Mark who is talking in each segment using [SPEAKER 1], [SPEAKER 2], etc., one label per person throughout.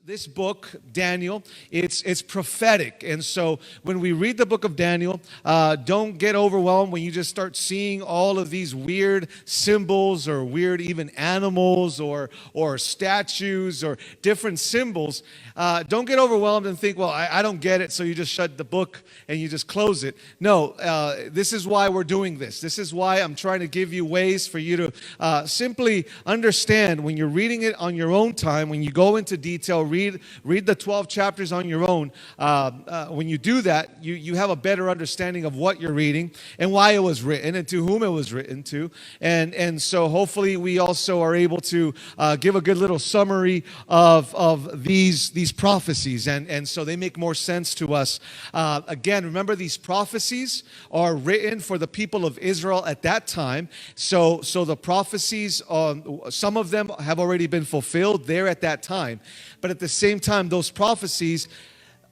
[SPEAKER 1] this book, Daniel, it's prophetic. And so when we read the book of Daniel, don't get overwhelmed when you just start seeing all of these weird symbols or weird even animals or statues or different symbols. Don't get overwhelmed and think, well, I don't get it, so you just shut the book and you just close it. No, this is why we're doing this. This is why I'm trying to give you ways for you to simply understand when you're reading it on your own time, when you go into detail, read the 12 chapters on your own. When you do that, you have a better understanding of what you're reading and why it was written and to whom it was written to. And so hopefully we also are able to give a good little summary of these prophecies. And so they make more sense to us. Again, remember, these prophecies are written for the people of Israel at that time. So the prophecies, some of them have already been fulfilled there at that time. But at the same time, those prophecies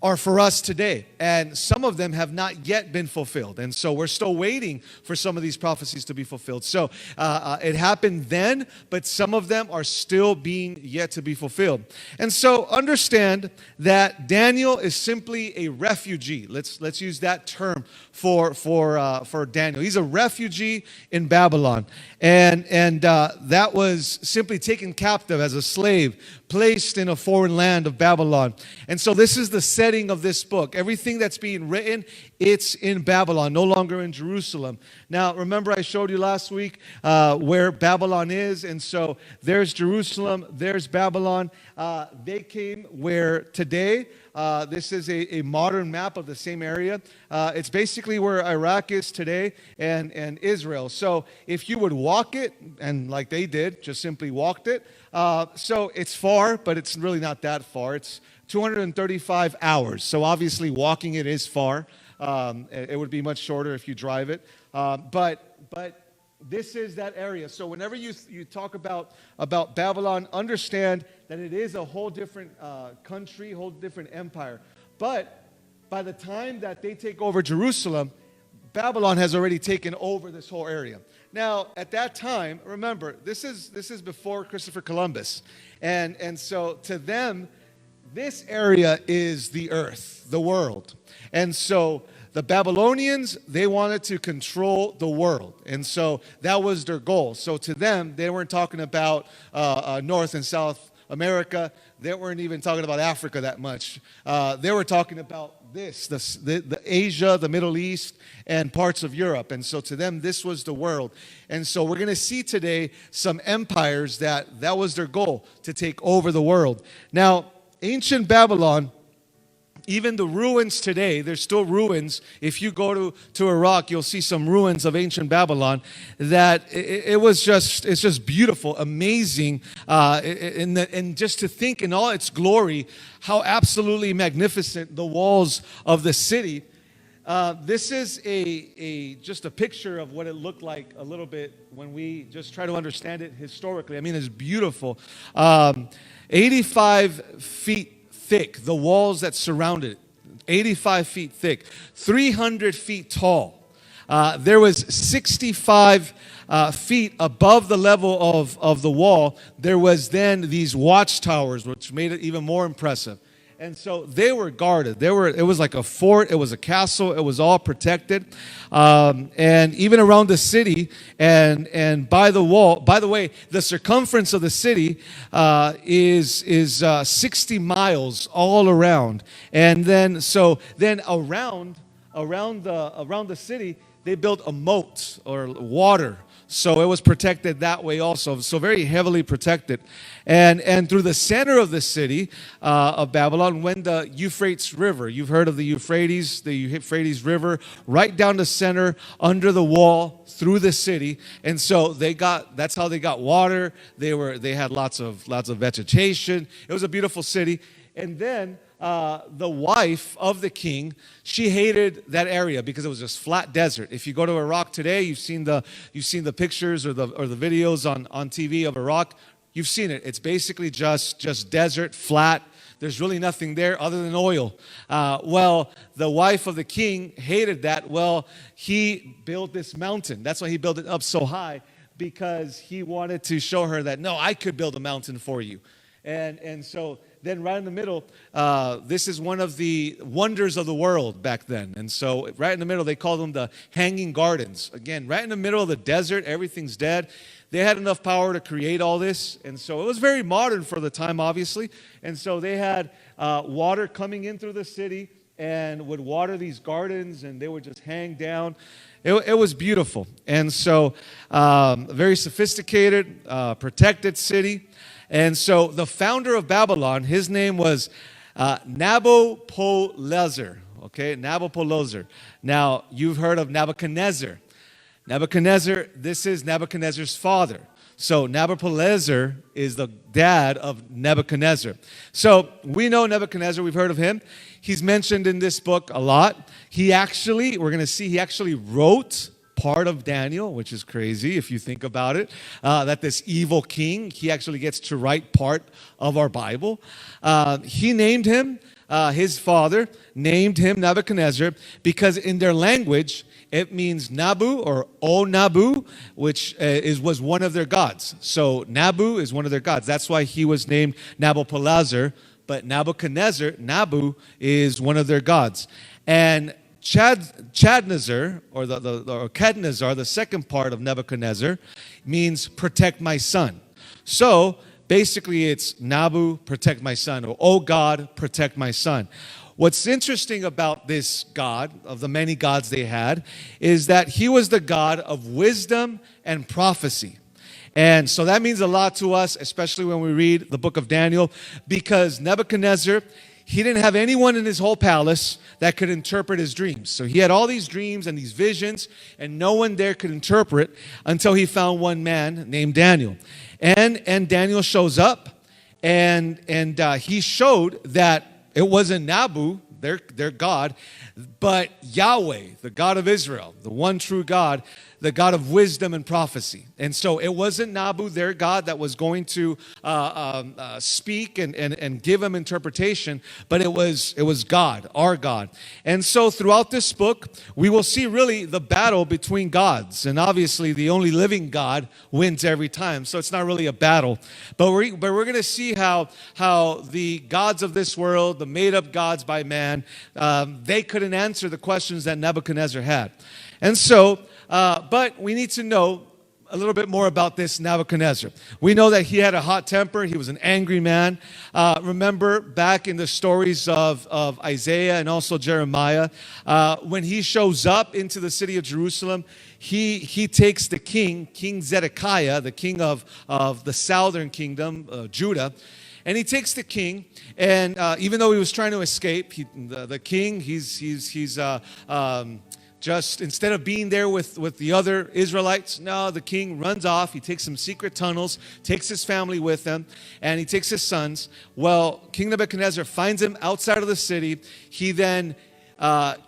[SPEAKER 1] are for us today, and some of them have not yet been fulfilled, and so we're still waiting for some of these prophecies to be fulfilled. So it happened then, but some of them are still being yet to be fulfilled. And so understand that Daniel is simply a refugee. Let's use that term for Daniel. He's a refugee in Babylon, and that was simply taken captive as a slave, placed in a foreign land of Babylon. And so this is the setting of this book. Everything that's being written, it's in Babylon, no longer in Jerusalem. Now, remember I showed you last week where Babylon is, and so there's Jerusalem, there's Babylon. They came where today, this is a modern map of the same area. It's basically where Iraq is today and Israel. So if you would walk it, and like they did, just simply walked it, so it's far, but it's really not that far. It's 235 hours. So obviously walking it is far. It would be much shorter if you drive it. But this is that area. So whenever you talk about Babylon, understand that it is a whole different country, whole different empire. But by the time that they take over Jerusalem, Babylon has already taken over this whole area. Now, at that time, remember, this is before Christopher Columbus. And so to them, this area is the earth, the world. And so the Babylonians, they wanted to control the world. And so that was their goal. So to them, they weren't talking about North and South America. They weren't even talking about Africa that much. They were talking about the Asia, the Middle East, and parts of Europe. And so to them, this was the world. And so we're going to see today some empires that was their goal, to take over the world. Now, ancient Babylon, even the ruins today, there's still ruins. If you go to Iraq, you'll see some ruins of ancient Babylon. That it's just beautiful, amazing, and just to think in all its glory, how absolutely magnificent the walls of the city. This is just a picture of what it looked like a little bit when we just try to understand it historically. I mean, it's beautiful. 85 feet thick, the walls that surround it, 85 feet thick, 300 feet tall. There was 65 feet above the level of the wall. There was then these watchtowers, which made it even more impressive. And so they were guarded. It was like a fort. It was a castle. It was all protected. And even around the city and by the wall. By the way, the circumference of the city is 60 miles all around. And then around the city, they built a moat or water. So it was protected that way also. So very heavily protected. And through the center of the city of Babylon went the Euphrates River. You've heard of the Euphrates River, right down the center, under the wall, through the city. And so that's how they got water. They had lots of vegetation. It was a beautiful city. And then the wife of the king, she hated that area because it was just flat desert. If you go to Iraq today, you've seen the pictures or the videos on TV of Iraq. You've seen it. It's basically just desert, flat. There's really nothing there other than oil. Well, the wife of the king hated that. Well, he built this mountain. That's why he built it up so high, because he wanted to show her that, no, I could build a mountain for you. And so then right in the middle, this is one of the wonders of the world back then. And so right in the middle, they call them the Hanging Gardens. Again, right in the middle of the desert, everything's dead. They had enough power to create all this. And so it was very modern for the time, obviously. And so they had water coming in through the city and would water these gardens, and they would just hang down. It was beautiful. And so very sophisticated, protected city. And so the founder of Babylon, his name was Nabopolassar. Okay, Nabopolassar. Now, you've heard of Nebuchadnezzar. Nebuchadnezzar, this is Nebuchadnezzar's father. So Nabopolassar is the dad of Nebuchadnezzar. So we know Nebuchadnezzar, we've heard of him. He's mentioned in this book a lot. We're going to see he actually wrote part of Daniel, which is crazy if you think about it, that this evil king, he actually gets to write part of our Bible. He named him, his father named him Nebuchadnezzar because in their language, it means Nabu or O Nabu, which was one of their gods. So Nabu is one of their gods. That's why he was named Nabopolassar. But Nebuchadnezzar, Nabu, is one of their gods. And Chadnezzar, or Kednezzar, the second part of Nebuchadnezzar, means protect my son. So basically it's Nabu, protect my son, or oh God, protect my son. What's interesting about this God, of the many gods they had, is that he was the God of wisdom and prophecy. And so that means a lot to us, especially when we read the book of Daniel, because Nebuchadnezzar, he didn't have anyone in his whole palace that could interpret his dreams. So he had all these dreams and these visions, and no one there could interpret until he found one man named Daniel. And Daniel shows up, and he showed that it wasn't Nabu, their God, but Yahweh, the God of Israel, the one true God, the God of wisdom and prophecy. And so it wasn't Nabu, their God, that was going to speak and give them interpretation, but it was God, our God. And so throughout this book, we will see really the battle between gods. And obviously, the only living God wins every time. So it's not really a battle. But we're going to see how the gods of this world, the made-up gods by man, they couldn't answer the questions that Nebuchadnezzar had. And so, but we need to know a little bit more about this Nebuchadnezzar. We know that he had a hot temper. He was an angry man. Remember back in the stories of Isaiah and also Jeremiah, when he shows up into the city of Jerusalem, he takes the King Zedekiah, the king of the southern kingdom, Judah, and he takes the king, and even though he was trying to escape, the king, he's just instead of being there with the other Israelites, no, the king runs off. He takes some secret tunnels, takes his family with him, and he takes his sons. Well, King Nebuchadnezzar finds him outside of the city. He then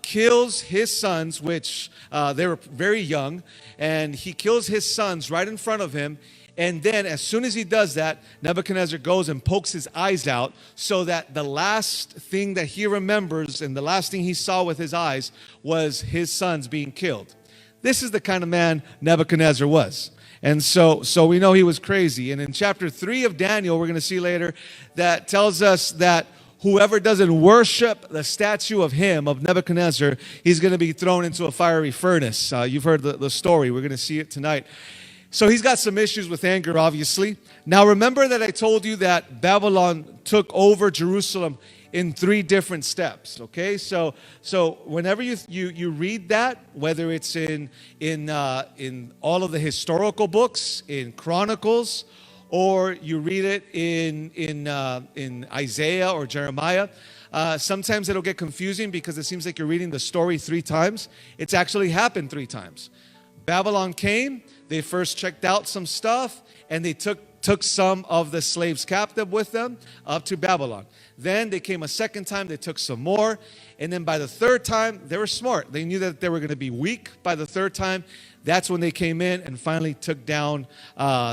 [SPEAKER 1] kills his sons, which they were very young, and he kills his sons right in front of him. And then as soon as he does that, Nebuchadnezzar goes and pokes his eyes out so that the last thing that he remembers and the last thing he saw with his eyes was his sons being killed. This is the kind of man Nebuchadnezzar was. And so we know he was crazy. And in chapter 3 of Daniel, we're going to see later, that tells us that whoever doesn't worship the statue of him, of Nebuchadnezzar, he's going to be thrown into a fiery furnace. You've heard the story. We're going to see it tonight. So he's got some issues with anger, obviously. Now remember that I told you that Babylon took over Jerusalem in 3 different steps. Okay, so whenever you read that, whether it's in all of the historical books, in Chronicles, or you read it in Isaiah or Jeremiah, sometimes it'll get confusing because it seems like you're reading the story 3 times. It's actually happened 3 times. Babylon came. They first checked out some stuff, and they took some of the slaves captive with them up to Babylon. Then they came a second time, they took some more, and then by the 3rd time, they were smart. They knew that they were going to be weak by the 3rd time. That's when they came in and finally took down,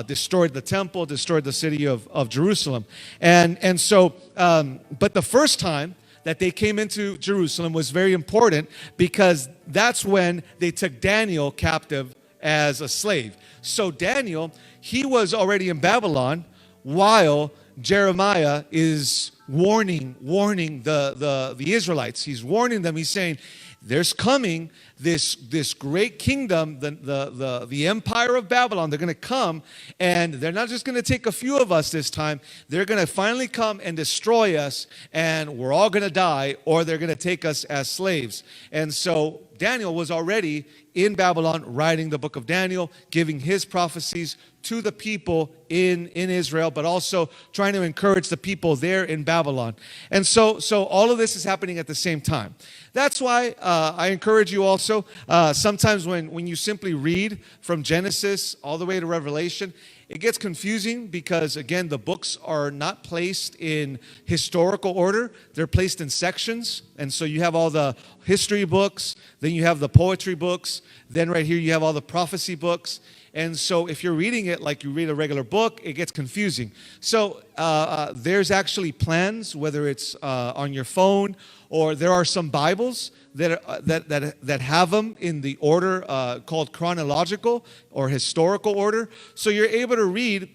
[SPEAKER 1] destroyed the temple, destroyed the city of Jerusalem. And so, but the first time that they came into Jerusalem was very important because that's when they took Daniel captive as a slave. So Daniel, he was already in Babylon while Jeremiah is warning the Israelites. He's warning them. He's saying, there's coming this great kingdom, the empire of Babylon. They're going to come, and they're not just going to take a few of us this time. They're going to finally come and destroy us, and we're all going to die, or they're going to take us as slaves. And so Daniel was already in Babylon writing the book of Daniel, giving his prophecies to the people in Israel, but also trying to encourage the people there in Babylon. And so all of this is happening at the same time. That's why I encourage you also, sometimes when you simply read from Genesis all the way to Revelation, it gets confusing because, again, the books are not placed in historical order. They're placed in sections. And so you have all the history books, then you have the poetry books, then right here you have all the prophecy books. And so if you're reading it like you read a regular book, it gets confusing. So there's actually plans, whether it's on your phone, or there are some Bibles that have them in the order called chronological or historical order. So you're able to read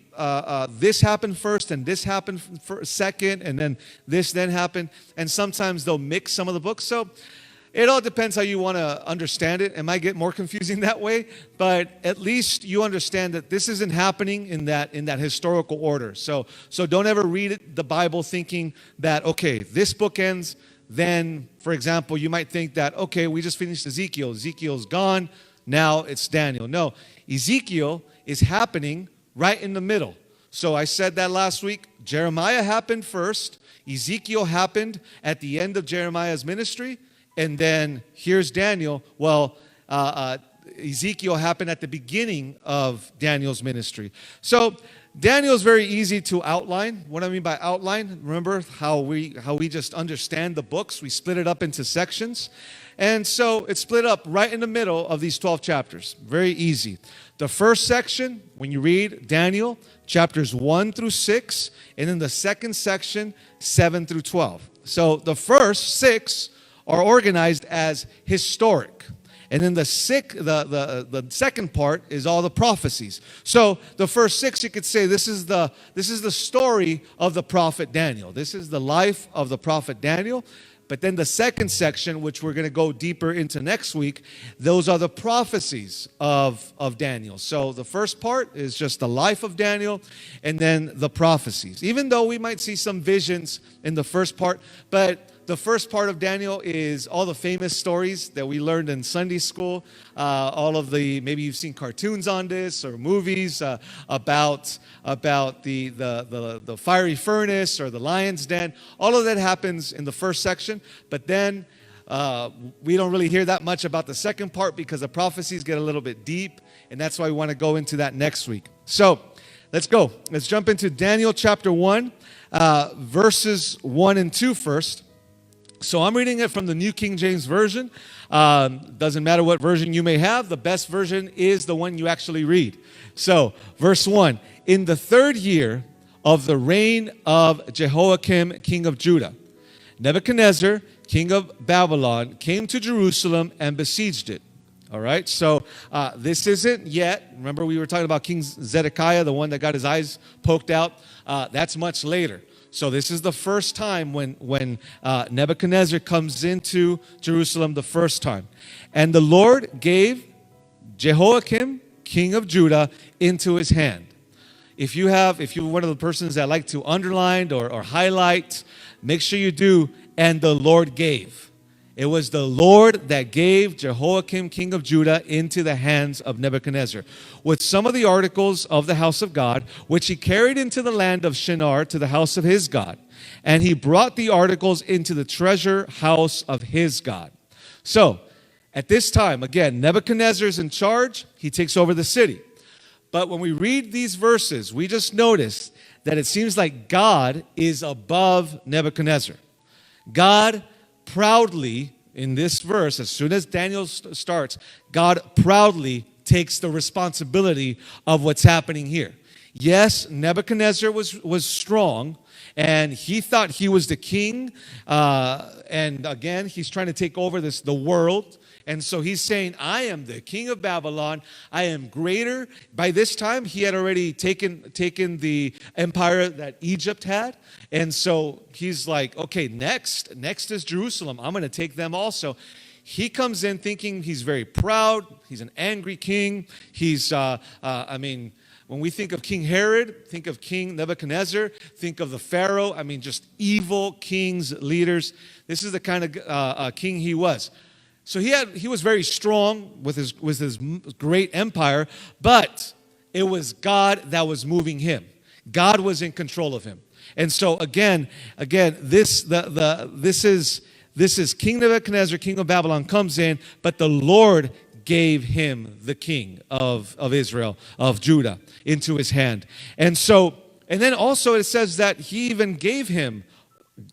[SPEAKER 1] this happened first and this happened second, and then this then happened. And sometimes they'll mix some of the books. So it all depends how you want to understand it. It might get more confusing that way, but at least you understand that this isn't happening in that historical order. So don't ever read the Bible thinking that, okay, this book ends. Then, for example, you might think that, okay, we just finished Ezekiel. Ezekiel's gone. Now it's Daniel. No, Ezekiel is happening right in the middle. So I said that last week. Jeremiah happened first. Ezekiel happened at the end of Jeremiah's ministry. And then here's Daniel. Well, Ezekiel happened at the beginning of Daniel's ministry. So Daniel is very easy to outline. What I mean by outline, remember how we just understand the books. We split it up into sections. And so it's split up right in the middle of these 12 chapters. Very easy. The first section, when you read Daniel, chapters 1 through 6, and then the second section, 7 through 12. So the first 6 are organized as historic. And then the second part is all the prophecies. So the first 6, you could say this is the story of the prophet Daniel. This is the life of the prophet Daniel. But then the second section, which we're going to go deeper into next week, those are the prophecies of Daniel. So the first part is just the life of Daniel, and then the prophecies. Even though we might see some visions in the first part, but the first part of Daniel is all the famous stories that we learned in Sunday school. All of maybe you've seen cartoons on this or movies about the fiery furnace or the lion's den. All of that happens in the first section. But then we don't really hear that much about the second part because the prophecies get a little bit deep. And that's why we want to go into that next week. So let's go. Let's jump into Daniel chapter 1, verses 1 and 2 first. So I'm reading it from the New King James Version. Doesn't matter what version you may have. The best version is the one you actually read. So, verse 1. In the 3rd year of the reign of Jehoiakim, king of Judah, Nebuchadnezzar, king of Babylon, came to Jerusalem and besieged it. All right, so this isn't yet. Remember, we were talking about King Zedekiah, the one that got his eyes poked out. That's much later. So this is the first time when Nebuchadnezzar comes into Jerusalem the first time. And the Lord gave Jehoiakim, king of Judah, into his hand. If you're one of the persons that like to underline or highlight, make sure you do, and the Lord gave. It was the Lord that gave Jehoiakim, king of Judah, into the hands of Nebuchadnezzar, with some of the articles of the house of God, which he carried into the land of Shinar to the house of his God. And he brought the articles into the treasure house of his God. So, at this time, again, Nebuchadnezzar is in charge. He takes over the city. But when we read these verses, we just notice that it seems like God is above Nebuchadnezzar. God proudly, in this verse, as soon as Daniel starts, God proudly takes the responsibility of what's happening here. Yes, Nebuchadnezzar was strong, and he thought he was the king. And again, he's trying to take over the world. And so he's saying, I am the king of Babylon. I am greater. By this time, he had already taken the empire that Egypt had. And so he's like, okay, next is Jerusalem. I'm going to take them also. He comes in thinking he's very proud. He's an angry king. When we think of King Herod, think of King Nebuchadnezzar, think of the Pharaoh. Just evil kings, leaders. This is the kind of king he was. So he was very strong with his great empire, but it was God that was moving him. God was in control of him. And so again, this is King Nebuchadnezzar, king of Babylon, comes in, but the Lord gave him the king of Israel, of Judah, into his hand. And then also it says that he even gave him,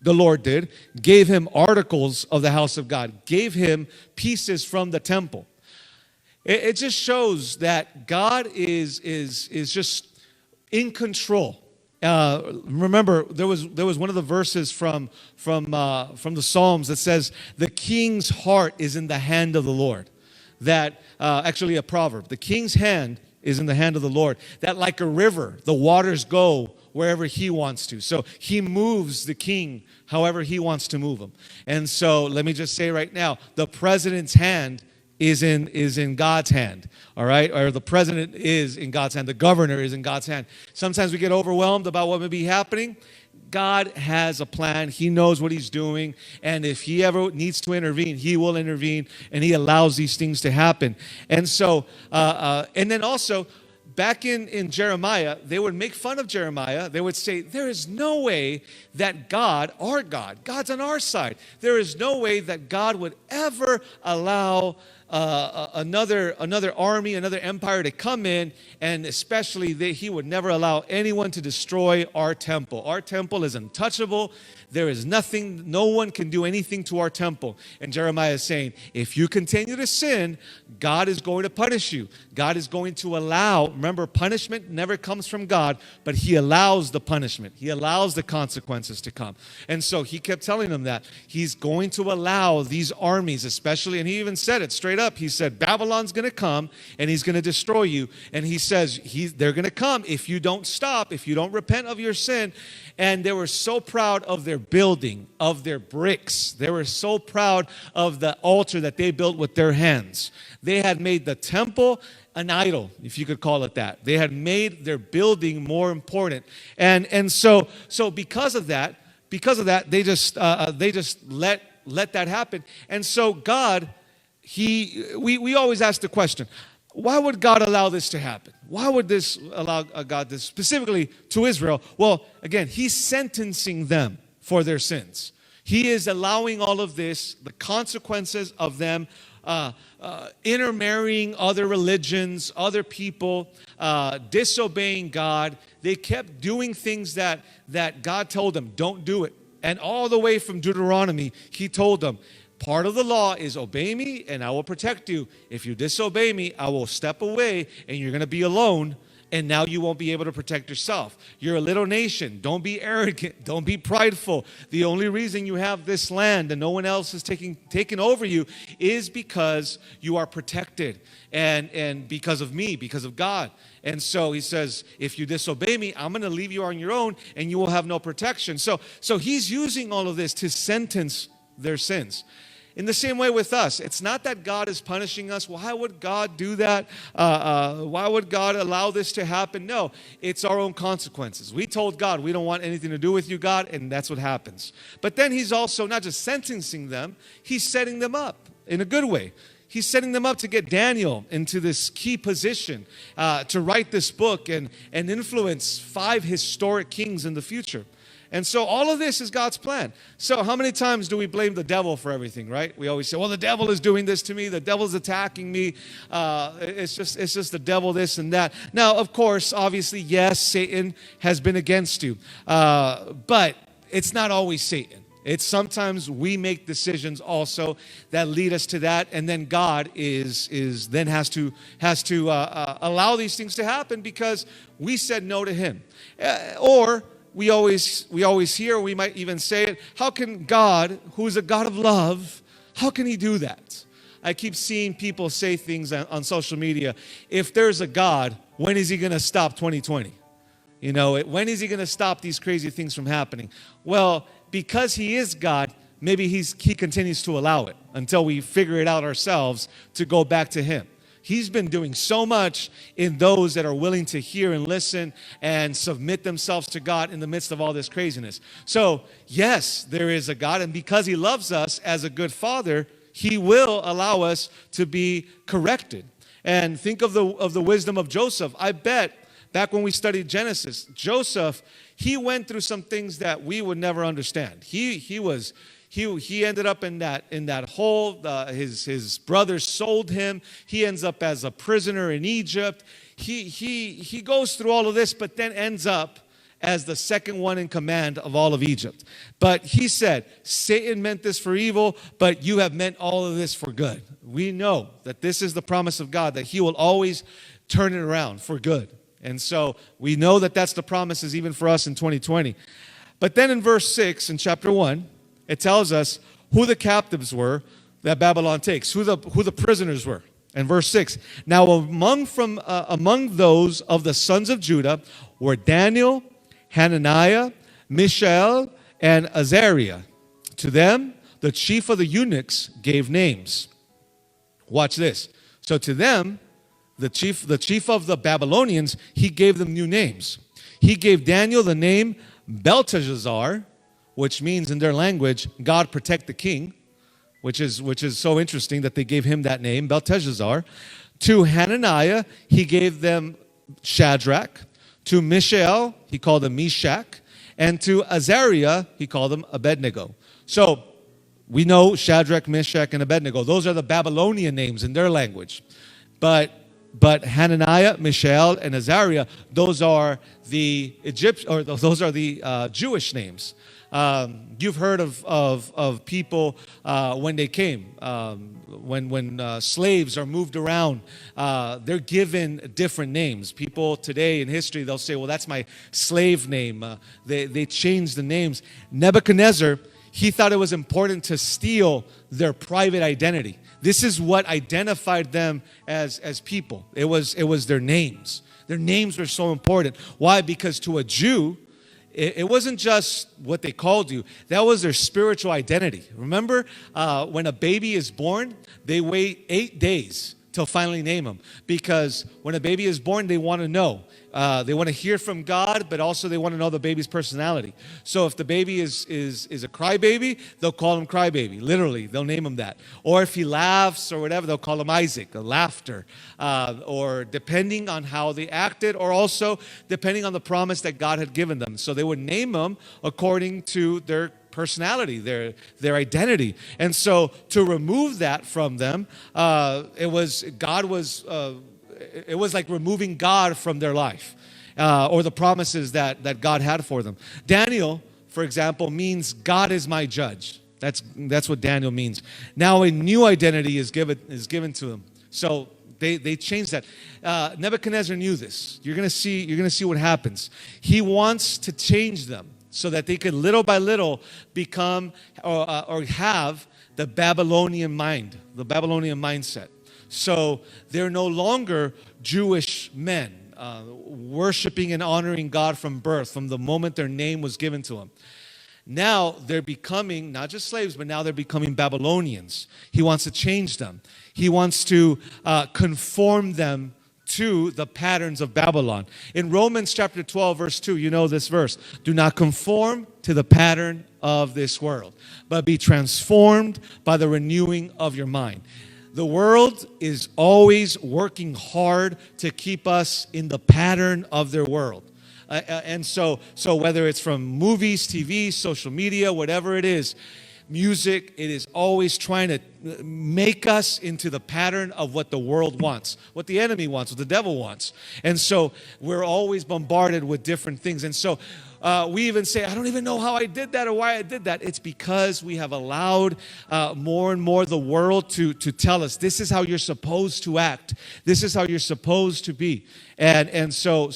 [SPEAKER 1] the Lord gave him articles of the house of God, gave him pieces from the temple. It just shows that God is just in control. Remember, there was one of the verses from the Psalms that says, the king's heart is in the hand of the Lord. That actually a proverb, the king's hand is in the hand of the Lord. That like a river, the waters go wherever he wants to. So he moves the king however he wants to move him. And so let me just say right now, the president's hand is in God's hand, all right? Or the president is in God's hand. The governor is in God's hand. Sometimes we get overwhelmed about what may be happening. God has a plan. He knows what he's doing. And if he ever needs to intervene, he will intervene. And he allows these things to happen. And so, and then also, back in Jeremiah, they would make fun of Jeremiah. They would say, there is no way that God, our God, God's on our side. There is no way that God would ever allow another army, another empire to come in, and especially he would never allow anyone to destroy our temple. Our temple is untouchable. There is nothing, no one can do anything to our temple. And Jeremiah is saying, if you continue to sin, God is going to punish you. God is going to allow, remember, punishment never comes from God, but he allows the punishment. He allows the consequences to come. And so he kept telling them that. He's going to allow these armies, especially, and he even said it straight up. He said, Babylon's going to come, and he's going to destroy you. And he says, they're going to come if you don't stop, if you don't repent of your sin. And they were so proud of their building, of their bricks. They were so proud of the altar that they built with their hands. They had made the temple an idol, if you could call it that. They had made their building more important. And so because of that, they just let that happen. And so God, we always ask the question, why would God allow this to happen? Why would this allow God this specifically to Israel? Well, again, he's sentencing them for their sins. He is allowing all of this, the consequences of them intermarrying other religions, other people, disobeying God. They kept doing things that God told them, don't do it. And all the way from Deuteronomy, he told them, part of the law is obey me and I will protect you. If you disobey me, I will step away and you're going to be alone. And now you won't be able to protect yourself. You're a little nation. Don't be arrogant. Don't be prideful. The only reason you have this land and no one else is taking over you is because you are protected and because of me, because of God. And so he says, if you disobey me, I'm going to leave you on your own and you will have no protection. So he's using all of this to sentence their sins. In the same way with us, it's not that God is punishing us. Why would God do that? Why would God allow this to happen? No, it's our own consequences. We told God, we don't want anything to do with you, God, and that's what happens. But then he's also not just sentencing them, he's setting them up in a good way. He's setting them up to get Daniel into this key position to write this book and influence 5 historic kings in the future. And so all of this is God's plan. So how many times do we blame the devil for everything, right? We always say, well, the devil is doing this to me. The devil's attacking me. It's just the devil, this and that. Now, of course, obviously, yes, Satan has been against you. But it's not always Satan. It's sometimes we make decisions also that lead us to that, and then God then has to allow these things to happen because we said no to Him, or we always hear, we might even say it, how can God, who is a God of love, how can He do that? I keep seeing people say things on social media. If there's a God, when is He going to stop 2020? You know, when is He going to stop these crazy things from happening? Well, because He is God, maybe He continues to allow it until we figure it out ourselves to go back to Him. He's been doing so much in those that are willing to hear and listen and submit themselves to God in the midst of all this craziness. So, yes, there is a God, and because He loves us as a good Father, He will allow us to be corrected. And think of the wisdom of Joseph. I bet back when we studied Genesis, Joseph, he went through some things that we would never understand. He ended up in that hole. His brothers sold him. He ends up as a prisoner in Egypt. He goes through all of this, but then ends up as the second one in command of all of Egypt. But he said, Satan meant this for evil, but you have meant all of this for good. We know that this is the promise of God, that He will always turn it around for good. And so we know that that's the promises even for us in 2020. But then in verse 6 in chapter 1, it tells us who the captives were that Babylon takes, who the prisoners were. In verse 6, now among those of the sons of Judah were Daniel, Hananiah, Mishael, and Azariah. To them, the chief of the eunuchs gave names. Watch this. So to them, the chief of the Babylonians, he gave them new names. He gave Daniel the name Belteshazzar, which means in their language, God protect the king, which is so interesting that they gave him that name, Belteshazzar. To Hananiah, he gave them Shadrach. To Mishael, he called him Meshach. And to Azariah, he called him Abednego. So we know Shadrach, Meshach, and Abednego. Those are the Babylonian names in their language. But Hananiah, Mishael, and Azariah, those are the Jewish names. You've heard of people when they came, when slaves are moved around, they're given different names. People today in history, they'll say, well, that's my slave name. They changed the names. Nebuchadnezzar, he thought it was important to steal their private identity. This is what identified them as people. It was their names. Their names were so important. Why? Because to a Jew, it wasn't just what they called you. That was their spiritual identity. Remember, when a baby is born, they wait 8 days till finally name him. Because when a baby is born, they want to know. They want to hear from God, but also they want to know the baby's personality. So if the baby is a crybaby, they'll call him crybaby. Literally, they'll name him that. Or if he laughs or whatever, they'll call him Isaac, a laughter. Or depending on how they acted, or also depending on the promise that God had given them. So they would name him according to their personality, their identity. And so to remove that from them, it was like removing God from their life, or the promises that God had for them. Daniel, for example, means God is my judge. That's what Daniel means. Now a new identity is given to him. So they changed that. Nebuchadnezzar knew this. You're gonna see what happens. He wants to change them so that they could little by little become or have the Babylonian mind, the Babylonian mindset. So they're no longer Jewish men worshiping and honoring God from birth, from the moment their name was given to them. Now they're becoming not just slaves, but now they're becoming Babylonians. He wants to change them. He wants to conform them to the patterns of Babylon. In Romans chapter 12, verse 2, you know this verse. Do not conform to the pattern of this world, but be transformed by the renewing of your mind. The world is always working hard to keep us in the pattern of their world. And so whether it's from movies, TV, social media, whatever it is, music, it is always trying to make us into the pattern of what the world wants, what the enemy wants, what the devil wants. And so we're always bombarded with different things. And so we even say, I don't even know how I did that or why I did that. It's because we have allowed more and more the world to tell us, this is how you're supposed to act. This is how you're supposed to be. And so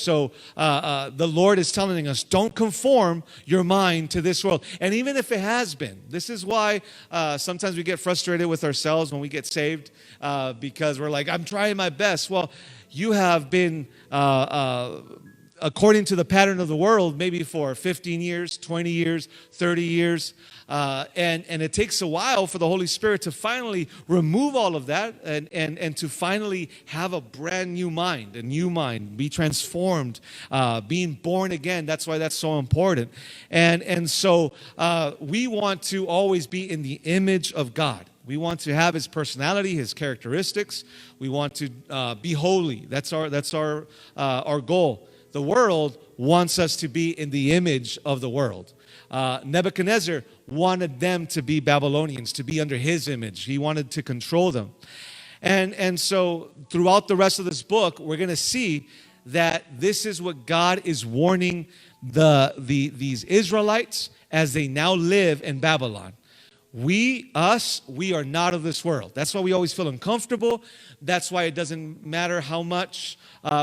[SPEAKER 1] the Lord is telling us, don't conform your mind to this world. And even if it has been, this is why sometimes we get frustrated with ourselves when we get saved because we're like, I'm trying my best. Well, you have been according to the pattern of the world, maybe for 15 years, 20 years, 30 years. And it takes a while for the Holy Spirit to finally remove all of that and to finally have a brand new mind, be transformed, being born again. That's why that's so important. And so we want to always be in the image of God. We want to have His personality, His characteristics. We want to be holy. That's our goal. The world wants us to be in the image of the world. Nebuchadnezzar wanted them to be Babylonians, to be under his image. He wanted to control them. And so throughout the rest of this book, we're going to see that this is what God is warning these Israelites as they now live in Babylon. We are not of this world. That's why we always feel uncomfortable. That's why it doesn't matter how much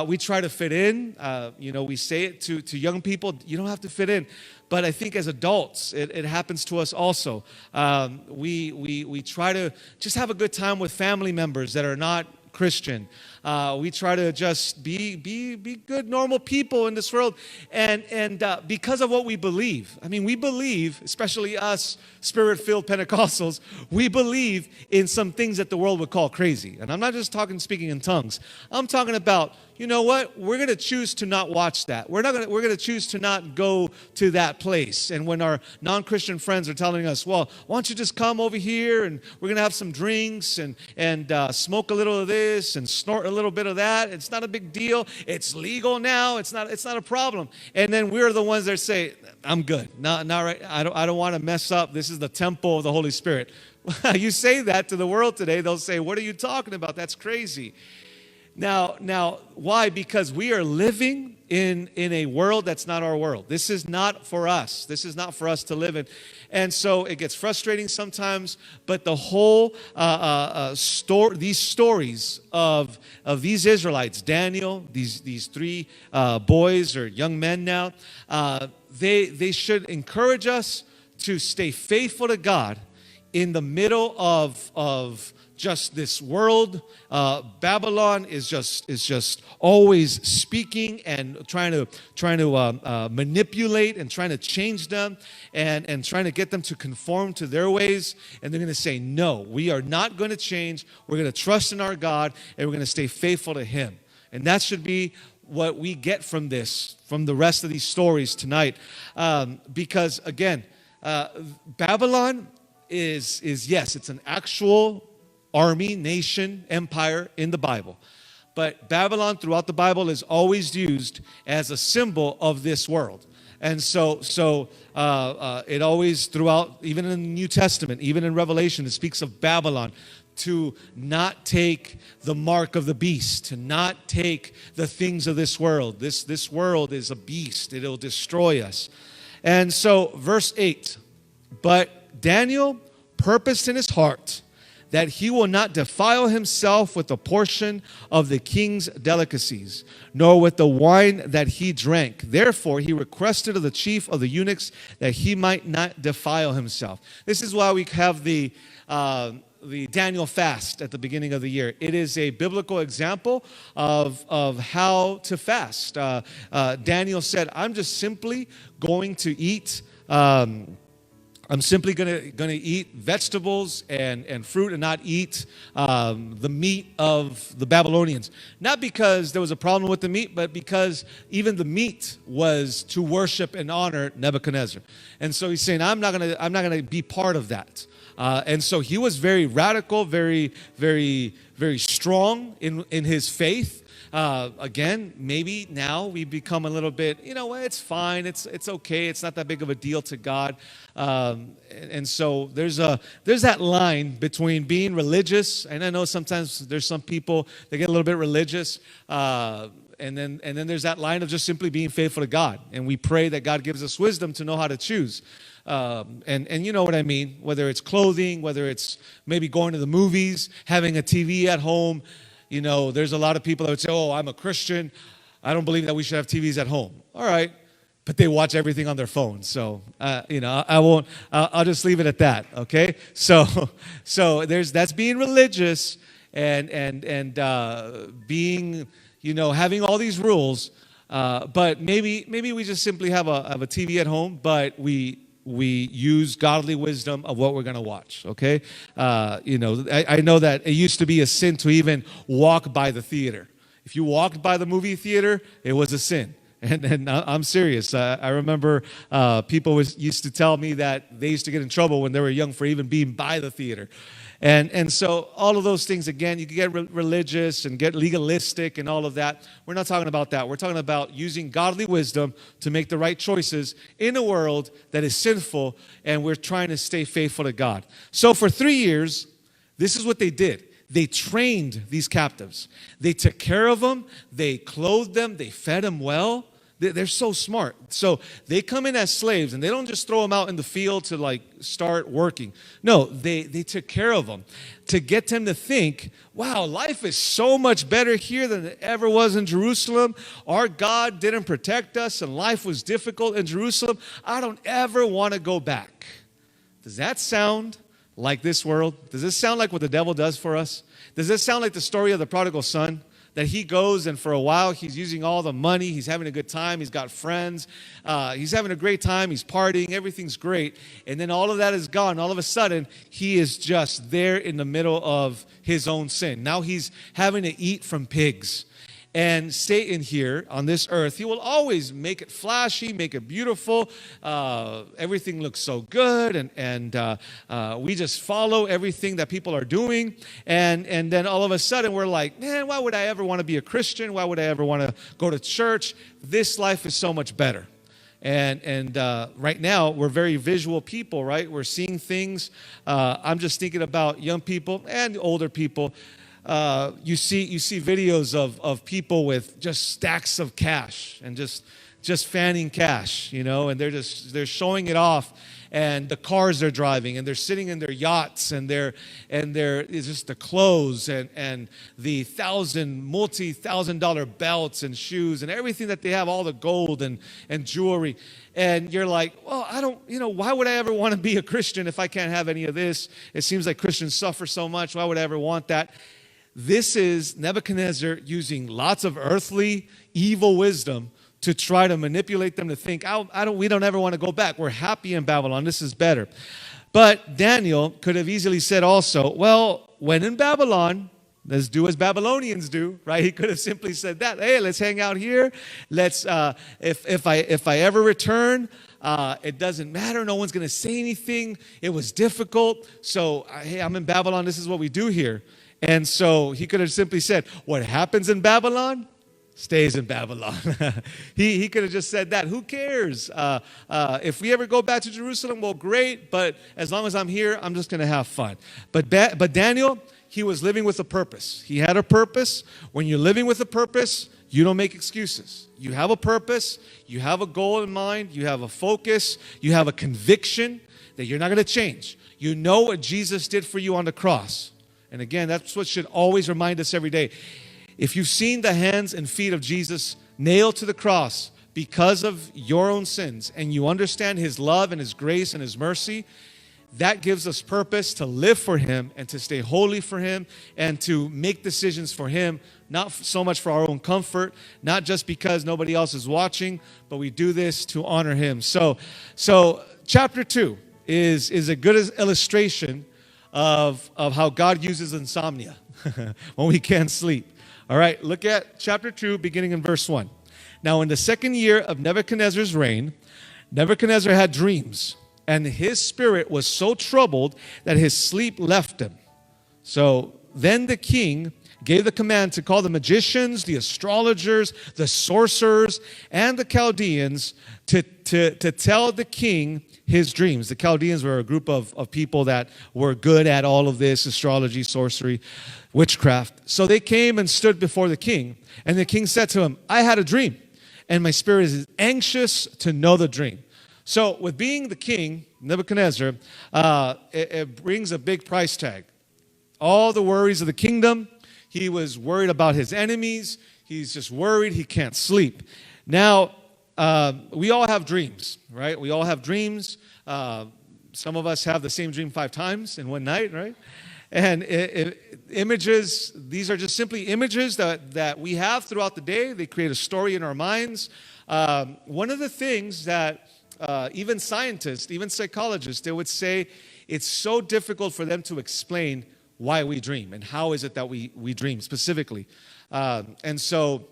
[SPEAKER 1] we try to fit in. We say it to young people, you don't have to fit in. But I think as adults, it happens to us also. We try to just have a good time with family members that are not Christian. We try to just be good, normal people in this world. And because of what we believe, we believe, especially us Spirit-filled Pentecostals, we believe in some things that the world would call crazy. And I'm not just speaking in tongues. I'm talking about, you know what? We're going to choose to not watch that. We're going to choose to not go to that place. And when our non-Christian friends are telling us, well, why don't you just come over here and we're going to have some drinks and smoke a little of this and snort a little bit of that. It's not a big deal. It's legal now. It's not a problem. And then we're the ones that say, I'm good. Not right. I don't want to mess up. This is the temple of the Holy Spirit. You say that to the world today, they'll say, what are you talking about? That's crazy. Now, why? Because we are living in a world that's not our world. This is not for us. This is not for us to live in. And so it gets frustrating sometimes, but the whole these stories of these Israelites, Daniel, these three boys or young men now, they should encourage us to stay faithful to God in the middle of just this world. Babylon is just always speaking and trying to manipulate and trying to change them and trying to get them to conform to their ways. And they're going to say, no, we are not going to change. We're going to trust in our God and we're going to stay faithful to Him. And that should be what we get from the rest of these stories tonight. Because again, Babylon is yes, it's an actual army, nation, empire in the Bible. But Babylon throughout the Bible is always used as a symbol of this world. And so it always throughout, even in the New Testament, even in Revelation, it speaks of Babylon, to not take the mark of the beast, to not take the things of this world. This world is a beast. It'll destroy us. And so verse 8, but Daniel purposed in his heart that he will not defile himself with a portion of the king's delicacies, nor with the wine that he drank. Therefore, he requested of the chief of the eunuchs that he might not defile himself. This is why we have the Daniel fast at the beginning of the year. It is a biblical example of how to fast. Daniel said, I'm just simply going to eat I'm simply going to eat vegetables and fruit and not eat the meat of the Babylonians. Not because there was a problem with the meat, but because even the meat was to worship and honor Nebuchadnezzar. And so he's saying, I'm not going to be part of that. And so he was very radical, very, very, very strong in his faith. Again, maybe now we become a little bit, you know what, it's fine, it's okay, it's not that big of a deal to God. And so there's that line between being religious, and I know sometimes there's some people that get a little bit religious, and then there's that line of just simply being faithful to God. And we pray that God gives us wisdom to know how to choose. And you know what I mean, whether it's clothing, whether it's maybe going to the movies, having a TV at home. You know, there's a lot of people that would say, oh, I'm a Christian, I don't believe that we should have TVs at home. All right, but they watch everything on their phones. So, you know, I'll just leave it at that, okay? So that's being religious and being, you know, having all these rules. But maybe we just simply have a TV at home, but we use godly wisdom of what we're going to watch, okay? You know, I know that it used to be a sin to even walk by the theater. If you walked by the movie theater, it was a sin. And I'm serious. I remember people used to tell me that they used to get in trouble when they were young for even being by the theater. And so all of those things, again, you can get religious and get legalistic and all of that. We're not talking about that. We're talking about using godly wisdom to make the right choices in a world that is sinful, and we're trying to stay faithful to God. So for 3 years, this is what they did. They trained these captives. They took care of them. They clothed them. They fed them well. They're so smart. So they come in as slaves, and they don't just throw them out in the field to like start working. No, they took care of them to get them to think, wow, life is so much better here than it ever was in Jerusalem. Our God didn't protect us, and life was difficult in Jerusalem. I don't ever want to go back. Does that sound like this world? Does this sound like what the devil does for us? Does this sound like the story of the prodigal son? That he goes, and for a while he's using all the money, he's having a good time, he's got friends, he's having a great time, he's partying, everything's great, and then all of that is gone. All of a sudden, he is just there in the middle of his own sin. Now he's having to eat from pigs. And Satan here on this earth, he will always make it flashy, make it beautiful. Everything looks so good, and we just follow everything that people are doing. And then all of a sudden we're like, man, why would I ever want to be a Christian? Why would I ever want to go to church? This life is so much better. And right now, we're very visual people, right? We're seeing things. I'm just thinking about young people and older people. You see videos of people with just stacks of cash and just fanning cash, you know, and they're showing it off, and the cars they're driving, and they're sitting in their yachts, and it's just the clothes and the multi-thousand-dollar belts and shoes and everything that they have, all the gold and jewelry. And you're like, well, why would I ever want to be a Christian if I can't have any of this? It seems like Christians suffer so much. Why would I ever want that? This is Nebuchadnezzar using lots of earthly, evil wisdom to try to manipulate them to think, we don't ever want to go back. We're happy in Babylon. This is better. But Daniel could have easily said also, well, when in Babylon, let's do as Babylonians do, right? He could have simply said that. Hey, let's hang out here. Let's, if I ever return, it doesn't matter. No one's going to say anything. It was difficult. So, hey, I'm in Babylon. This is what we do here. And so he could have simply said, what happens in Babylon stays in Babylon. He could have just said that. Who cares? If we ever go back to Jerusalem, well, great. But as long as I'm here, I'm just going to have fun. But Daniel, he was living with a purpose. He had a purpose. When you're living with a purpose, you don't make excuses. You have a purpose. You have a goal in mind. You have a focus. You have a conviction that you're not going to change. You know what Jesus did for you on the cross. And again, that's what should always remind us every day. If you've seen the hands and feet of Jesus nailed to the cross because of your own sins, and you understand his love and his grace and his mercy, that gives us purpose to live for him and to stay holy for him and to make decisions for him, not so much for our own comfort, not just because nobody else is watching, but we do this to honor him. So chapter 2 is a good illustration of how God uses insomnia when we can't sleep. All right, look at chapter 2, beginning in verse 1. Now, in the second year of Nebuchadnezzar's reign, Nebuchadnezzar had dreams, and his spirit was so troubled that his sleep left him. So then the king gave the command to call the magicians, the astrologers, the sorcerers, and the Chaldeans to tell the king his dreams. The Chaldeans were a group of people that were good at all of this, astrology, sorcery, witchcraft. So they came and stood before the king, and the king said to him, I had a dream, and my spirit is anxious to know the dream. So with being the king, Nebuchadnezzar, it brings a big price tag. All the worries of the kingdom. He was worried about his enemies. He's just worried he can't sleep. Now, we all have dreams, right? We all have dreams. Some of us have the same dream 5 times in one night, right? And images, these are just simply images that we have throughout the day. They create a story in our minds. One of the things that even scientists, even psychologists, they would say it's so difficult for them to explain why we dream and how is it that we dream specifically. And so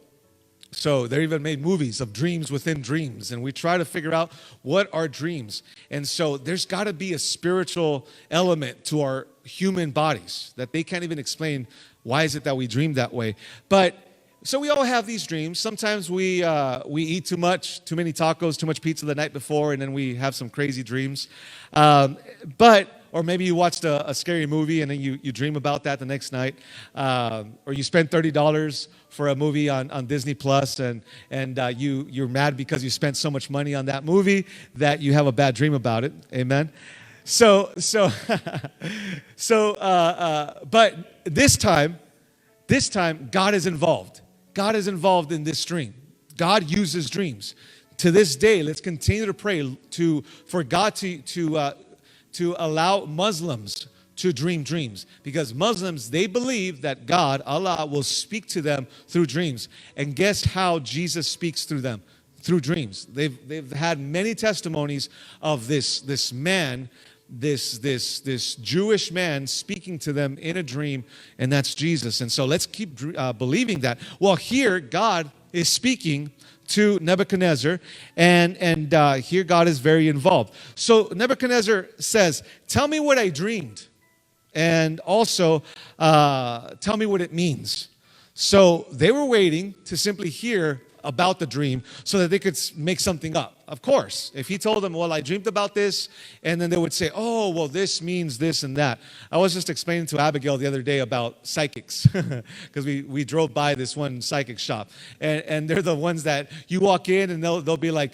[SPEAKER 1] they even made movies of dreams within dreams, and we try to figure out what are dreams. And so there's got to be a spiritual element to our human bodies that they can't even explain why is it that we dream that way. But so we all have these dreams. Sometimes we eat too many tacos, too much pizza the night before, and then we have some crazy dreams. Or maybe you watched a scary movie and then you dream about that the next night. Or you spent $30 for a movie on Disney Plus, and you're mad because you spent so much money on that movie that you have a bad dream about it. Amen. But this time God is involved. God is involved in this dream. God uses dreams. To this day, let's continue to pray for God to allow Muslims to dream dreams. Because Muslims, they believe that God, Allah, will speak to them through dreams. And guess how Jesus speaks through them? Through dreams. They've had many testimonies of this man, this Jewish man speaking to them in a dream, and that's Jesus. And so let's keep believing that. Well, here God is speaking to Nebuchadnezzar, and here God is very involved. So Nebuchadnezzar says, tell me what I dreamed, and also tell me what it means. So they were waiting to simply hear about the dream so that they could make something up. Of course, if he told them, well, I dreamed about this, and then they would say, oh, well, this means this and that. I was just explaining to Abigail the other day about psychics because we drove by this one psychic shop, and they're the ones that you walk in and they'll be like,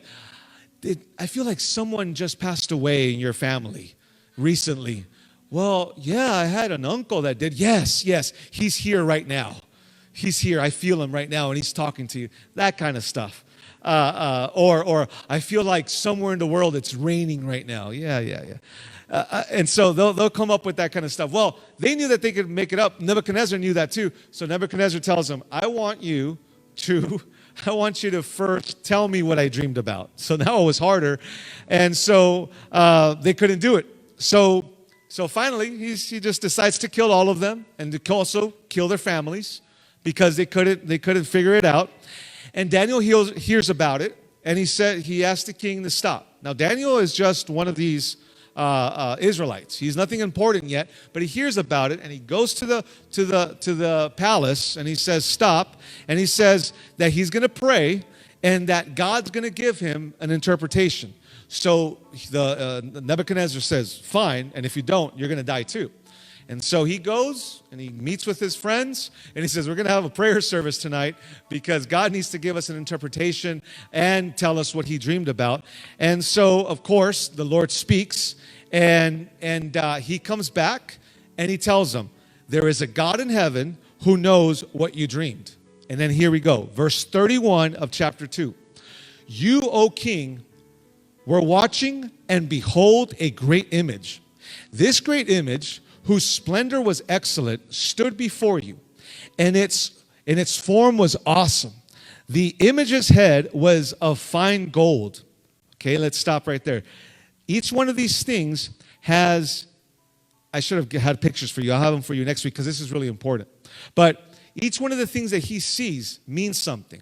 [SPEAKER 1] I feel like someone just passed away in your family recently. Well, yeah, I had an uncle that did. Yes, he's here right now. He's here. I feel him right now, and he's talking to you. That kind of stuff. Or I feel like somewhere in the world it's raining right now. Yeah. And so they'll come up with that kind of stuff. Well, they knew that they could make it up. Nebuchadnezzar knew that too. So Nebuchadnezzar tells them, I want you to first tell me what I dreamed about. So now it was harder. And so they couldn't do it. So finally, he just decides to kill all of them and to also kill their families, because they couldn't figure it out. And Daniel hears about it, and he asked the king to stop. Now Daniel is just one of these Israelites. He's nothing important yet, but he hears about it, and he goes to the palace, and he says stop, and he says that he's going to pray, and that God's going to give him an interpretation. So Nebuchadnezzar says, fine, and if you don't, you're going to die too. And so he goes and he meets with his friends, and he says, we're going to have a prayer service tonight because God needs to give us an interpretation and tell us what he dreamed about. And so, of course, the Lord speaks, and he comes back and he tells them, there is a God in heaven who knows what you dreamed. And then here we go. Verse 31 of chapter 2. You, O king, were watching, and behold, a great image. This great image, whose splendor was excellent, stood before you, and its form was awesome. The image's head was of fine gold. Okay, let's stop right there. Each one of these things has, I should have had pictures for you. I'll have them for you next week because this is really important. But each one of the things that he sees means something.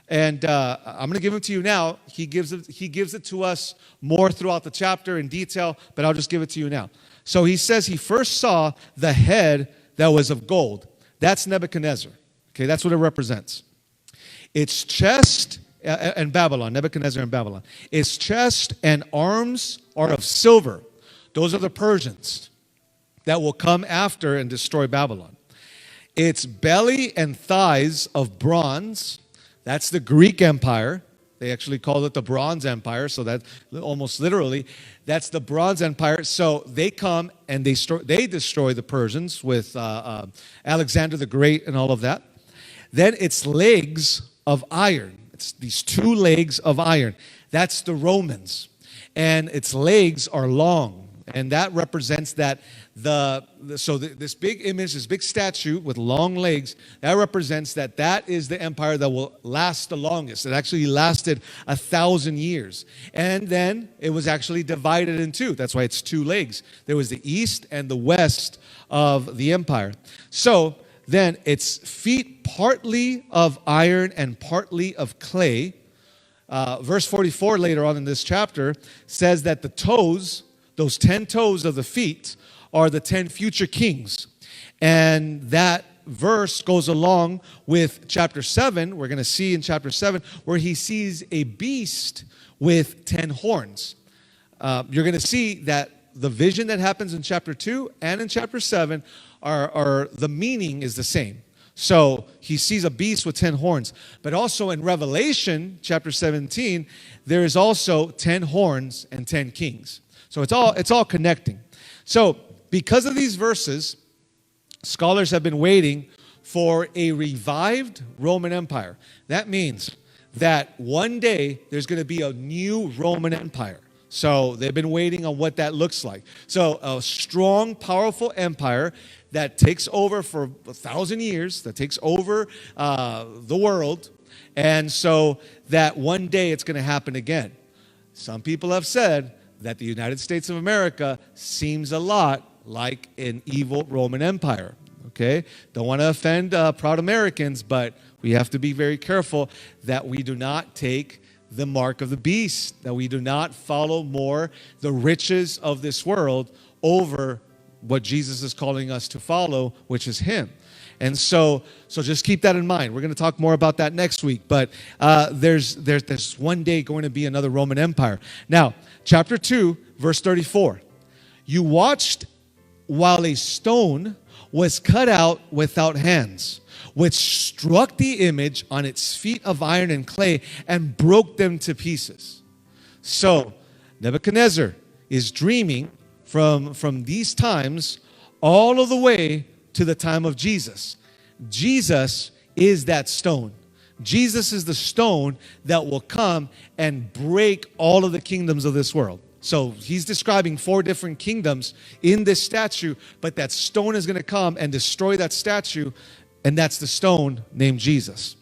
[SPEAKER 1] And I'm going to give them to you now. He gives it to us more throughout the chapter in detail, but I'll just give it to you now. So he says he first saw the head that was of gold. That's Nebuchadnezzar. Okay, that's what it represents. Its chest and Babylon, Nebuchadnezzar and Babylon. Its chest and arms are of silver. Those are the Persians that will come after and destroy Babylon. Its belly and thighs of bronze. That's the Greek Empire. They actually call it the Bronze Empire, so that almost literally, that's the Bronze Empire. So they come and they destroy the Persians with Alexander the Great and all of that. Then its legs of iron. It's these two legs of iron. That's the Romans. And its legs are long. And that represents that this big image, this big statue with long legs, that represents that is the empire that will last the longest. It actually lasted 1,000 years. And then it was actually divided in two. That's why it's two legs. There was the east and the west of the empire. So then its feet partly of iron and partly of clay. Verse 44 later on in this chapter says that the toes, those 10 toes of the feet, are the 10 future kings. And that verse goes along with chapter 7. We're going to see in chapter 7 where he sees a beast with 10 horns. You're going to see that the vision that happens in chapter 2 and in chapter 7 are the meaning is the same. So he sees a beast with 10 horns. But also in Revelation chapter 17, there is also 10 horns and 10 kings. So it's all connecting. So because of these verses, scholars have been waiting for a revived Roman Empire. That means that one day there's going to be a new Roman Empire. So they've been waiting on what that looks like. So a strong, powerful empire that takes over for 1,000 years, that takes over the world. And so that one day it's going to happen again. Some people have said that the United States of America seems a lot like an evil Roman Empire. Okay? Don't want to offend proud Americans, but we have to be very careful that we do not take the mark of the beast, that we do not follow more the riches of this world over what Jesus is calling us to follow, which is him. And so just keep that in mind. We're going to talk more about that next week. But there's one day going to be another Roman Empire. Now, chapter 2, verse 34. You watched while a stone was cut out without hands, which struck the image on its feet of iron and clay and broke them to pieces. So Nebuchadnezzar is dreaming from these times all of the way to the time of Jesus. Jesus is that stone. Jesus is the stone that will come and break all of the kingdoms of this world. So he's describing 4 different kingdoms in this statue, but that stone is going to come and destroy that statue, and that's the stone named Jesus.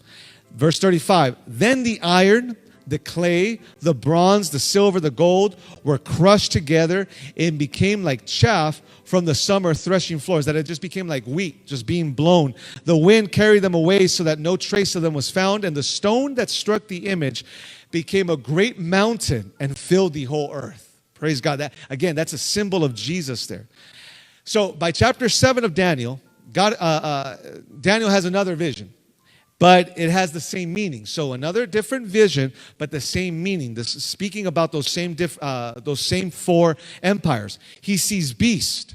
[SPEAKER 1] Verse 35, then the iron, the clay, the bronze, the silver, the gold were crushed together and became like chaff from the summer threshing floors, that it just became like wheat, just being blown. The wind carried them away so that no trace of them was found, and the stone that struck the image became a great mountain and filled the whole earth. Praise God. That, again, that's a symbol of Jesus there. So by chapter 7 of Daniel, Daniel has another vision, but it has the same meaning. So another different vision, but the same meaning. This is speaking about those same 4 empires. He sees beasts,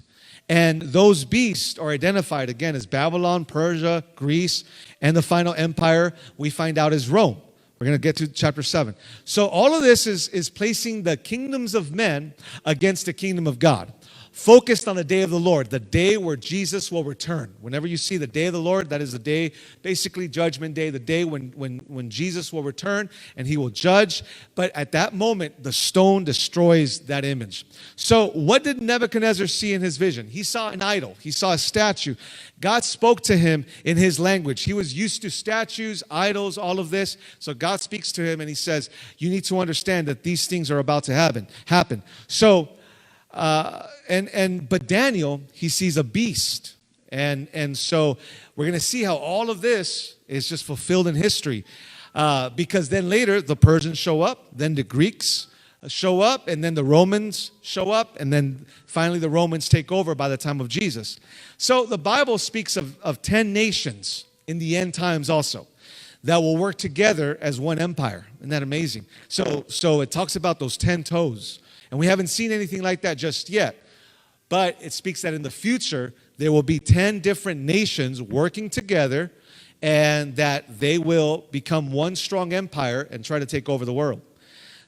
[SPEAKER 1] and those beasts are identified again as Babylon, Persia, Greece, and the final empire we find out is Rome. We're going to get to chapter 7. So all of this is placing the kingdoms of men against the kingdom of God. Focused on the day of the Lord, the day where Jesus will return. Whenever you see the day of the Lord, that is the day, basically Judgment Day, the day when Jesus will return and he will judge. But at that moment, the stone destroys that image. So what did Nebuchadnezzar see in his vision? He saw an idol. He saw a statue. God spoke to him in his language. He was used to statues, idols, all of this. So God speaks to him and he says, you need to understand that these things are about to happen. So but Daniel, he sees a beast. And so we're going to see how all of this is just fulfilled in history. Because then later the Persians show up, then the Greeks, show up, and then the Romans show up, and then finally the Romans take over by the time of Jesus. So the Bible speaks of 10 nations in the end times also that will work together as one empire. Isn't that amazing? So it talks about those 10 toes, and we haven't seen anything like that just yet. But it speaks that in the future, there will be 10 different nations working together, and that they will become one strong empire and try to take over the world.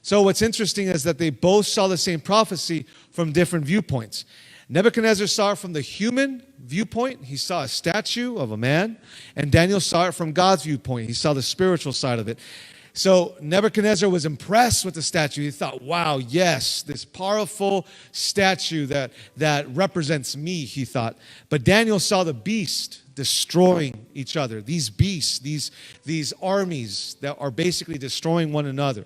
[SPEAKER 1] So what's interesting is that they both saw the same prophecy from different viewpoints. Nebuchadnezzar saw it from the human viewpoint. He saw a statue of a man. And Daniel saw it from God's viewpoint. He saw the spiritual side of it. So Nebuchadnezzar was impressed with the statue. He thought, wow, yes, this powerful statue that represents me, he thought. But Daniel saw the beast destroying each other. These beasts, these armies that are basically destroying one another.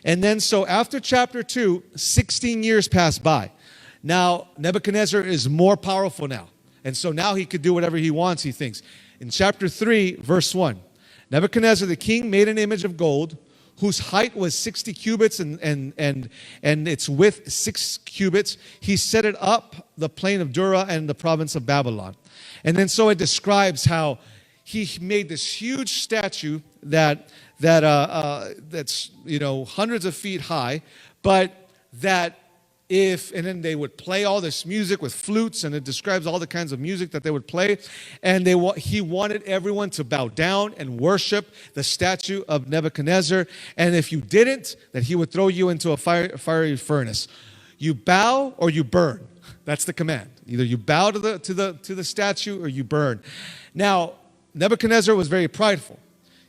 [SPEAKER 1] And then so after chapter 2, 16 years passed by. Now Nebuchadnezzar is more powerful now. And so now he could do whatever he wants, he thinks. In chapter 3, verse 1. Nebuchadnezzar the king made an image of gold whose height was 60 cubits and its width 6 cubits. He set it up the plain of Dura and the province of Babylon. And then so it describes how he made this huge statue that's hundreds of feet high, but that and then they would play all this music with flutes, and it describes all the kinds of music that they would play, and he wanted everyone to bow down and worship the statue of Nebuchadnezzar, and if you didn't, that he would throw you into a fiery furnace. You bow or you burn. That's the command. Either you bow to the statue or you burn. Now, Nebuchadnezzar was very prideful.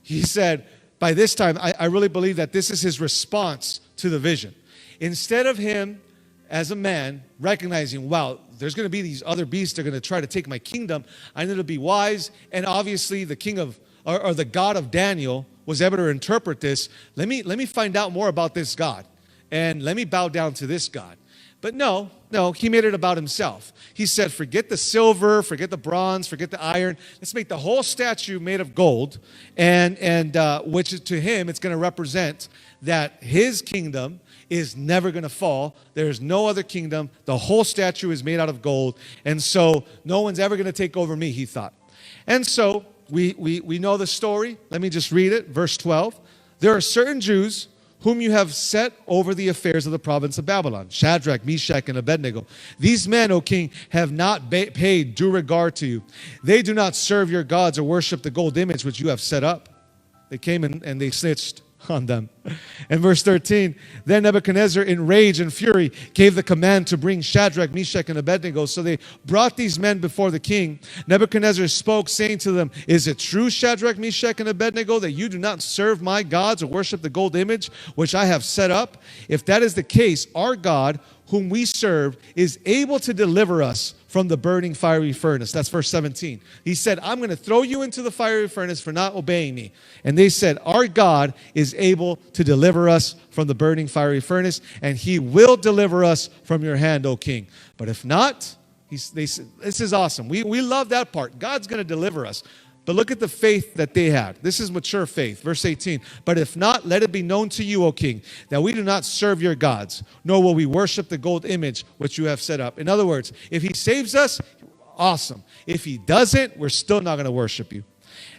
[SPEAKER 1] He said, by this time, I really believe that this is his response to the vision. Instead of him as a man recognizing, wow, there's going to be these other beasts that are going to try to take my kingdom, I need to be wise. And obviously the king of, or the God of Daniel was able to interpret this. Let me find out more about this God, and let me bow down to this God. But no, he made it about himself. He said, forget the silver, forget the bronze, forget the iron. Let's make the whole statue made of gold, and which to him, it's going to represent that his kingdom is never going to fall. There's no other kingdom. The whole statue is made out of gold, and so no one's ever going to take over me, he thought. And so we know the story. Let me just read it. Verse 12. There are certain Jews whom you have set over the affairs of the province of Babylon, Shadrach, Meshach, and Abednego. These men, O king, have not paid due regard to you. They do not serve your gods or worship the gold image which you have set up. They came and they snitched on them. And verse 13, then Nebuchadnezzar in rage and fury gave the command to bring Shadrach, Meshach, and Abednego. So they brought these men before the king. Nebuchadnezzar spoke, saying to them, is it true, Shadrach, Meshach, and Abednego, that you do not serve my gods or worship the gold image which I have set up? If that is the case, our God, whom we serve, is able to deliver us from the burning fiery furnace. That's verse 17. He said, I'm going to throw you into the fiery furnace for not obeying me. And they said, our God is able to deliver us from the burning fiery furnace, and he will deliver us from your hand, O king. But if not, they said, this is awesome. We love that part. God's going to deliver us. But look at the faith that they had. This is mature faith. Verse 18. But if not, let it be known to you, O king, that we do not serve your gods, nor will we worship the gold image which you have set up. In other words, if he saves us, awesome. If he doesn't, we're still not going to worship you.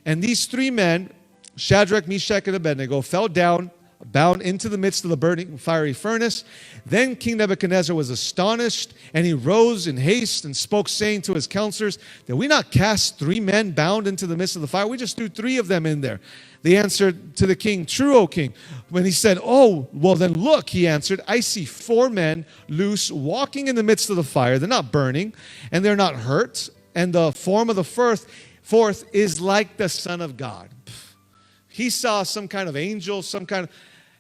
[SPEAKER 1] And these three men, Shadrach, Meshach, and Abednego, fell down, bound into the midst of the burning fiery furnace. Then King Nebuchadnezzar was astonished, and he rose in haste and spoke, saying to his counselors, did we not cast 3 men bound into the midst of the fire? We just threw 3 of them in there. They answered to the king, true, O king. When he said, oh, well then look, he answered, I see 4 men loose walking in the midst of the fire. They're not burning, and they're not hurt. And the form of the fourth is like the Son of God. He saw some kind of angel,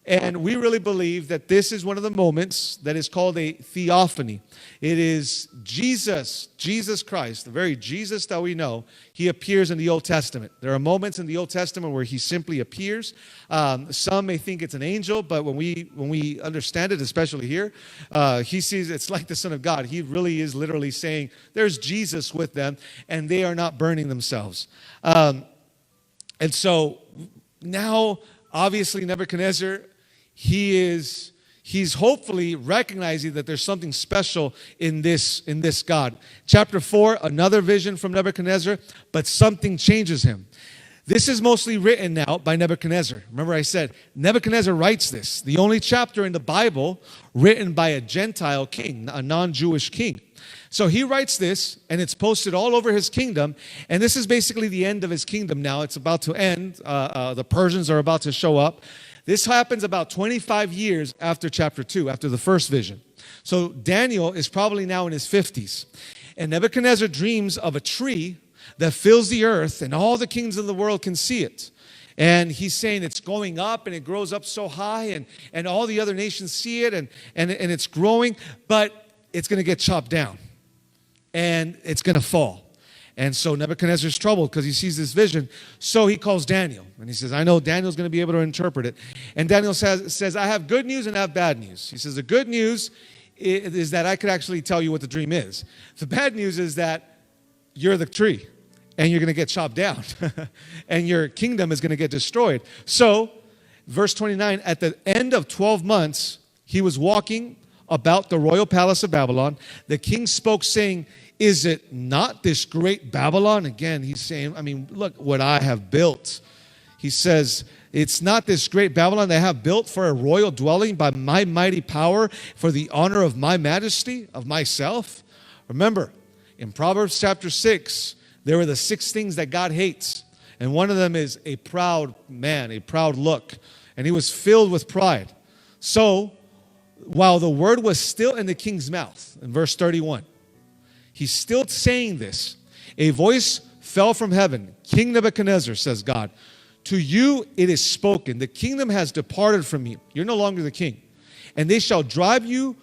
[SPEAKER 1] and we really believe that this is one of the moments that is called a theophany. It is Jesus Christ, the very Jesus that we know. He appears in the Old Testament. There are moments in the Old Testament where he simply appears. Some may think it's an angel, but when we understand it, especially here, he sees it's like the Son of God. He really is literally saying there's Jesus with them, and they are not burning themselves. And so now, obviously, Nebuchadnezzar, he he's hopefully recognizing that there's something special in this God. Chapter 4, another vision from Nebuchadnezzar, but something changes him. This is mostly written now by Nebuchadnezzar. Remember I said Nebuchadnezzar writes this, the only chapter in the Bible written by a Gentile king, a non-Jewish king. So he writes this, and it's posted all over his kingdom, and this is basically the end of his kingdom now. It's about to end. The Persians are about to show up. This happens about 25 years after chapter 2, after the first vision. So Daniel is probably now in his 50s. And Nebuchadnezzar dreams of a tree that fills the earth, and all the kings of the world can see it. And he's saying it's going up, and it grows up so high, and all the other nations see it, and it's growing, but it's going to get chopped down, and it's going to fall. And so Nebuchadnezzar's troubled because he sees this vision. So he calls Daniel, and he says, I know Daniel's going to be able to interpret it. And Daniel says, I have good news and I have bad news. He says, the good news is that I could actually tell you what the dream is. The bad news is that you're the tree, and you're going to get chopped down, and your kingdom is going to get destroyed. So, verse 29, at the end of 12 months, he was walking about the royal palace of Babylon. The king spoke, saying, is it not this great Babylon? Again, he's saying, I mean, look what I have built. He says, it's not this great Babylon that I have built for a royal dwelling by my mighty power, for the honor of my majesty, of myself. Remember, in Proverbs chapter 6, there are the 6 things that God hates. And one of them is a proud man, a proud look. And he was filled with pride. So, while the word was still in the king's mouth, in verse 31, he's still saying this. A voice fell from heaven. King Nebuchadnezzar, says God, to you it is spoken. The kingdom has departed from you. You're no longer the king. And they shall drive you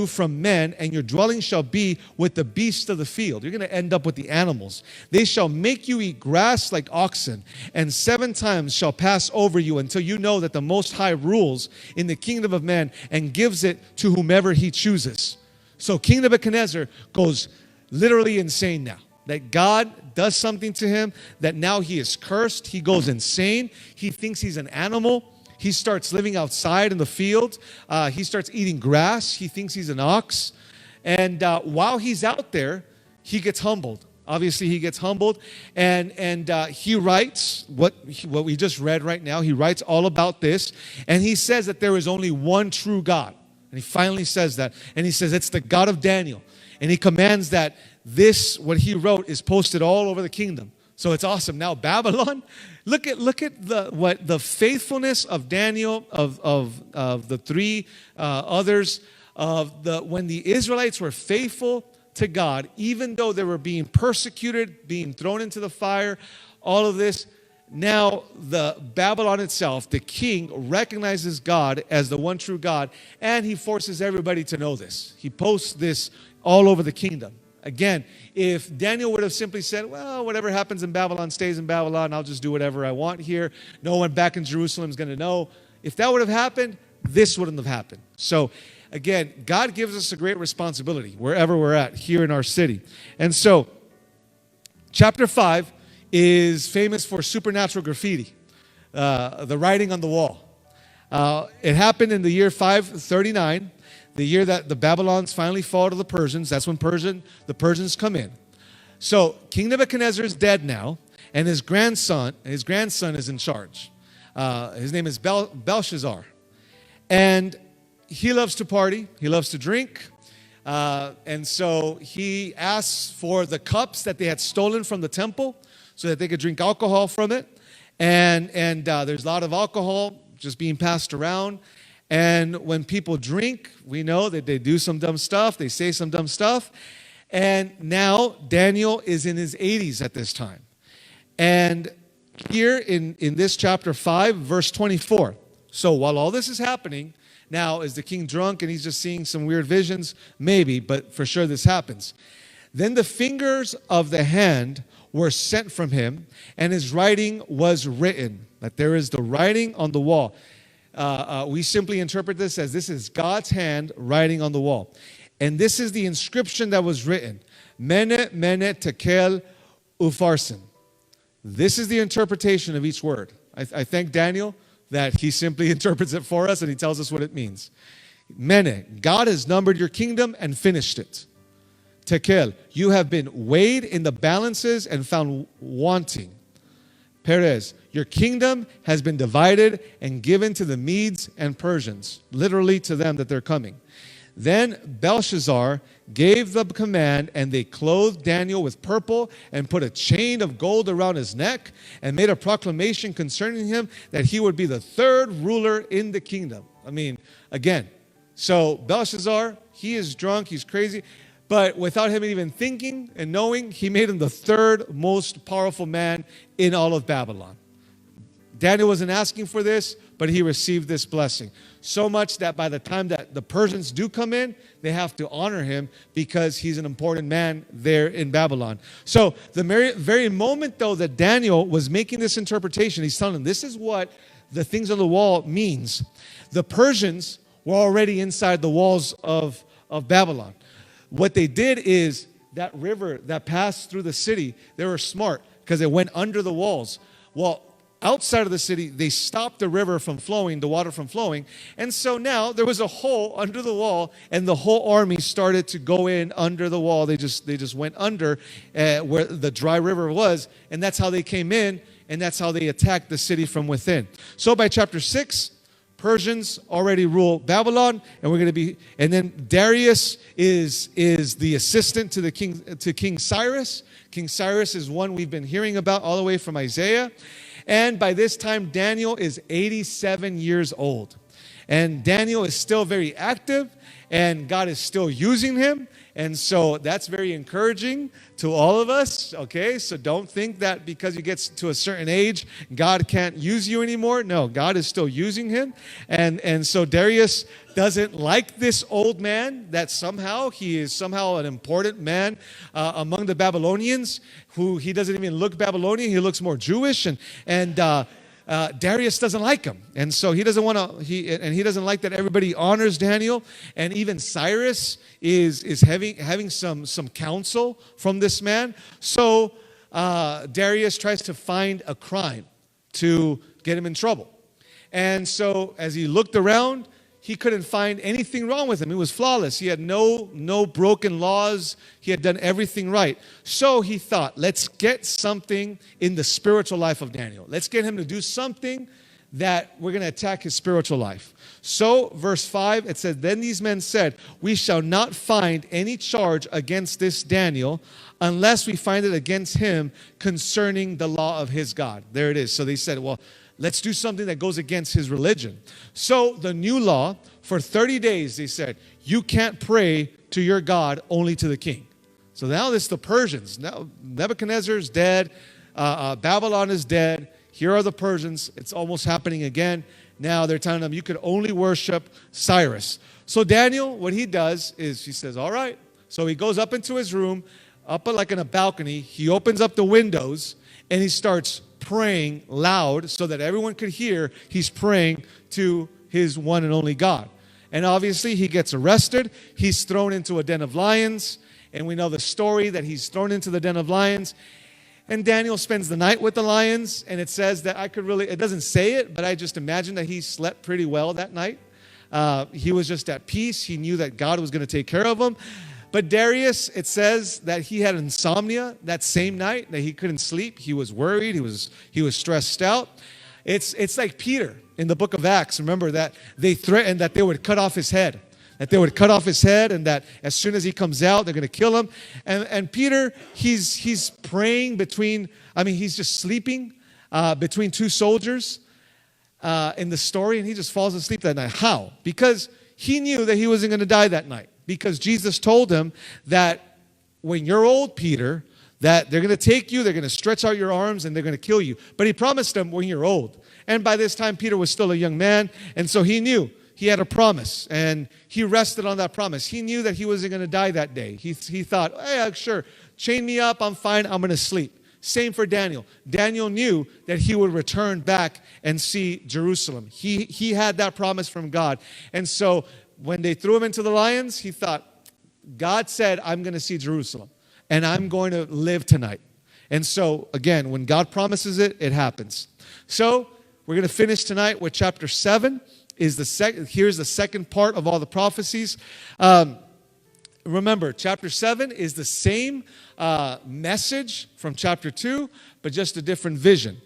[SPEAKER 1] from men, and your dwelling shall be with the beasts of the field. You're going to end up with the animals. They shall make you eat grass like oxen, and 7 times shall pass over you until you know that the Most High rules in the kingdom of man and gives it to whomever he chooses. So King Nebuchadnezzar goes literally insane now. That God does something to him, that now he is cursed. He goes insane. He thinks he's an animal. He starts living outside in the field. He starts eating grass. He thinks he's an ox. And while he's out there, he gets humbled. Obviously, he gets humbled. And he writes what we just read right now. He writes all about this. And he says that there is only one true God. And he finally says that. And he says it's the God of Daniel. And he commands that what he wrote is posted all over the kingdom. So it's awesome. Now Babylon, look at the faithfulness of Daniel, of the 3 others, when the Israelites were faithful to God, even though they were being persecuted, being thrown into the fire, all of this. Now the Babylon itself, the king, recognizes God as the one true God, and he forces everybody to know this. He posts this all over the kingdom. Again, if Daniel would have simply said, well, whatever happens in Babylon stays in Babylon, I'll just do whatever I want here. No one back in Jerusalem is going to know. If that would have happened, this wouldn't have happened. So, again, God gives us a great responsibility wherever we're at here in our city. And so, chapter 5 is famous for supernatural graffiti, the writing on the wall. It happened in the year 539. The year that the Babylons finally fall to the Persians. That's when the Persians come in. So King Nebuchadnezzar is dead now, and his grandson is in charge. His name is Belshazzar. And he loves to party. He loves to drink. And so he asks for the cups that they had stolen from the temple so that they could drink alcohol from it. And there's a lot of alcohol just being passed around. And when people drink, we know that they do some dumb stuff. They say some dumb stuff. And now Daniel is in his 80s at this time. And here in this chapter 5, verse 24. So while all this is happening, now is the king drunk and he's just seeing some weird visions? Maybe, but for sure this happens. Then the fingers of the hand were sent from him, and his writing was written. That there is the writing on the wall. We simply interpret this as this is God's hand writing on the wall. And this is the inscription that was written. Mene, mene, tekel, upharsin. This is the interpretation of each word. I thank Daniel that he simply interprets it for us and he tells us what it means. Mene, God has numbered your kingdom and finished it. Tekel, you have been weighed in the balances and found wanting. Perez, your kingdom has been divided and given to the Medes and Persians, literally to them that they're coming. Then Belshazzar gave the command, and they clothed Daniel with purple and put a chain of gold around his neck and made a proclamation concerning him that he would be the third ruler in the kingdom. I mean, again, so Belshazzar, he is drunk, he's crazy, but without him even thinking and knowing, he made him the third most powerful man in all of Babylon. Daniel wasn't asking for this, but he received this blessing. So much that by the time that the Persians do come in, they have to honor him because he's an important man there in Babylon. So the very moment, though, that Daniel was making this interpretation, he's telling them, this is what the things on the wall means. The Persians were already inside the walls of Babylon. What they did is that river that passed through the city, they were smart because it went under the walls. Well, outside of the city, they stopped the river from flowing, the water from flowing. And so now there was a hole under the wall, and the whole army started to go in under the wall. They just went under where the dry river was, and that's how they came in, and that's how they attacked the city from within. So by chapter 6, Persians already rule Babylon, and then Darius is the assistant to King Cyrus. King Cyrus is one we've been hearing about all the way from Isaiah. And by this time, Daniel is 87 years old. And Daniel is still very active, and God is still using him. And so that's very encouraging to all of us, okay? So don't think that because you get to a certain age, God can't use you anymore. No, God is still using him. And so Darius doesn't like this old man, that he is somehow an important man among the Babylonians, who he doesn't even look Babylonian. He looks more Jewish, and Darius doesn't like him, and so he doesn't want to. He doesn't like that everybody honors Daniel, and even Cyrus is having some counsel from this man. So Darius tries to find a crime to get him in trouble, and so as he looked around, he couldn't find anything wrong with him. He was flawless. He had no broken laws. He had done everything right. So he thought, let's get something in the spiritual life of Daniel. Let's get him to do something that we're going to attack his spiritual life. So verse 5, it says, then these men said, we shall not find any charge against this Daniel unless we find it against him concerning the law of his God. There it is. So they said, well, let's do something that goes against his religion. So the new law, for 30 days, they said, you can't pray to your God, only to the king. So now this is the Persians. Now Nebuchadnezzar is dead. Babylon is dead. Here are the Persians. It's almost happening again. Now they're telling them you could only worship Cyrus. So Daniel, what he does is he says, all right. So he goes up into his room, up like in a balcony. He opens up the windows and he starts praying loud so that everyone could hear he's praying to his one and only God. And obviously he gets arrested. He's thrown into a den of lions. And we know the story that he's thrown into the den of lions. And Daniel spends the night with the lions. And it says that it doesn't say it, but I just imagine that he slept pretty well that night. He was just at peace. He knew that God was going to take care of him. But Darius, it says that he had insomnia that same night, that he couldn't sleep. He was worried. He was stressed out. It's like Peter in the book of Acts. Remember that they threatened that they would cut off his head. That they would cut off his head, and that as soon as he comes out, they're going to kill him. And Peter, he's praying he's just sleeping between two soldiers in the story, and he just falls asleep that night. How? Because he knew that he wasn't going to die that night. Because Jesus told him that when you're old, Peter, that they're going to take you, they're going to stretch out your arms, and they're going to kill you. But he promised him when you're old. And by this time, Peter was still a young man, and so he knew he had a promise, and he rested on that promise. He knew that he wasn't going to die that day. He thought, hey, sure, chain me up, I'm fine, I'm going to sleep. Same for Daniel. Daniel knew that he would return back and see Jerusalem. He had that promise from God. And so when they threw him into the lions, he thought, God said, I'm going to see Jerusalem, and I'm going to live tonight. And so, again, when God promises it, it happens. So We're going to finish tonight with chapter 7. Here's the second part of all the prophecies. Remember, chapter 7 is the same message from chapter 2, but just a different vision.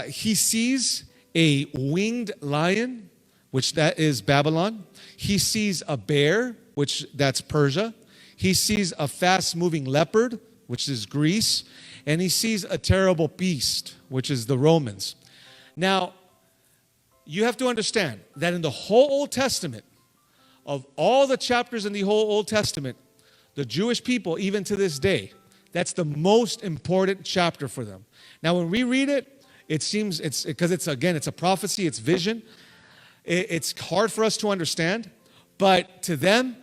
[SPEAKER 1] He sees a winged lion, which that is Babylon. He sees a bear, which that's Persia. He sees a fast-moving leopard, which is Greece. And he sees a terrible beast, which is the Romans. Now, you have to understand that in the whole Old Testament, of all the chapters in the whole Old Testament, the Jewish people, even to this day, that's the most important chapter for them. Now, when we read it, it seems it's a prophecy, it's vision. It's hard for us to understand, but to them,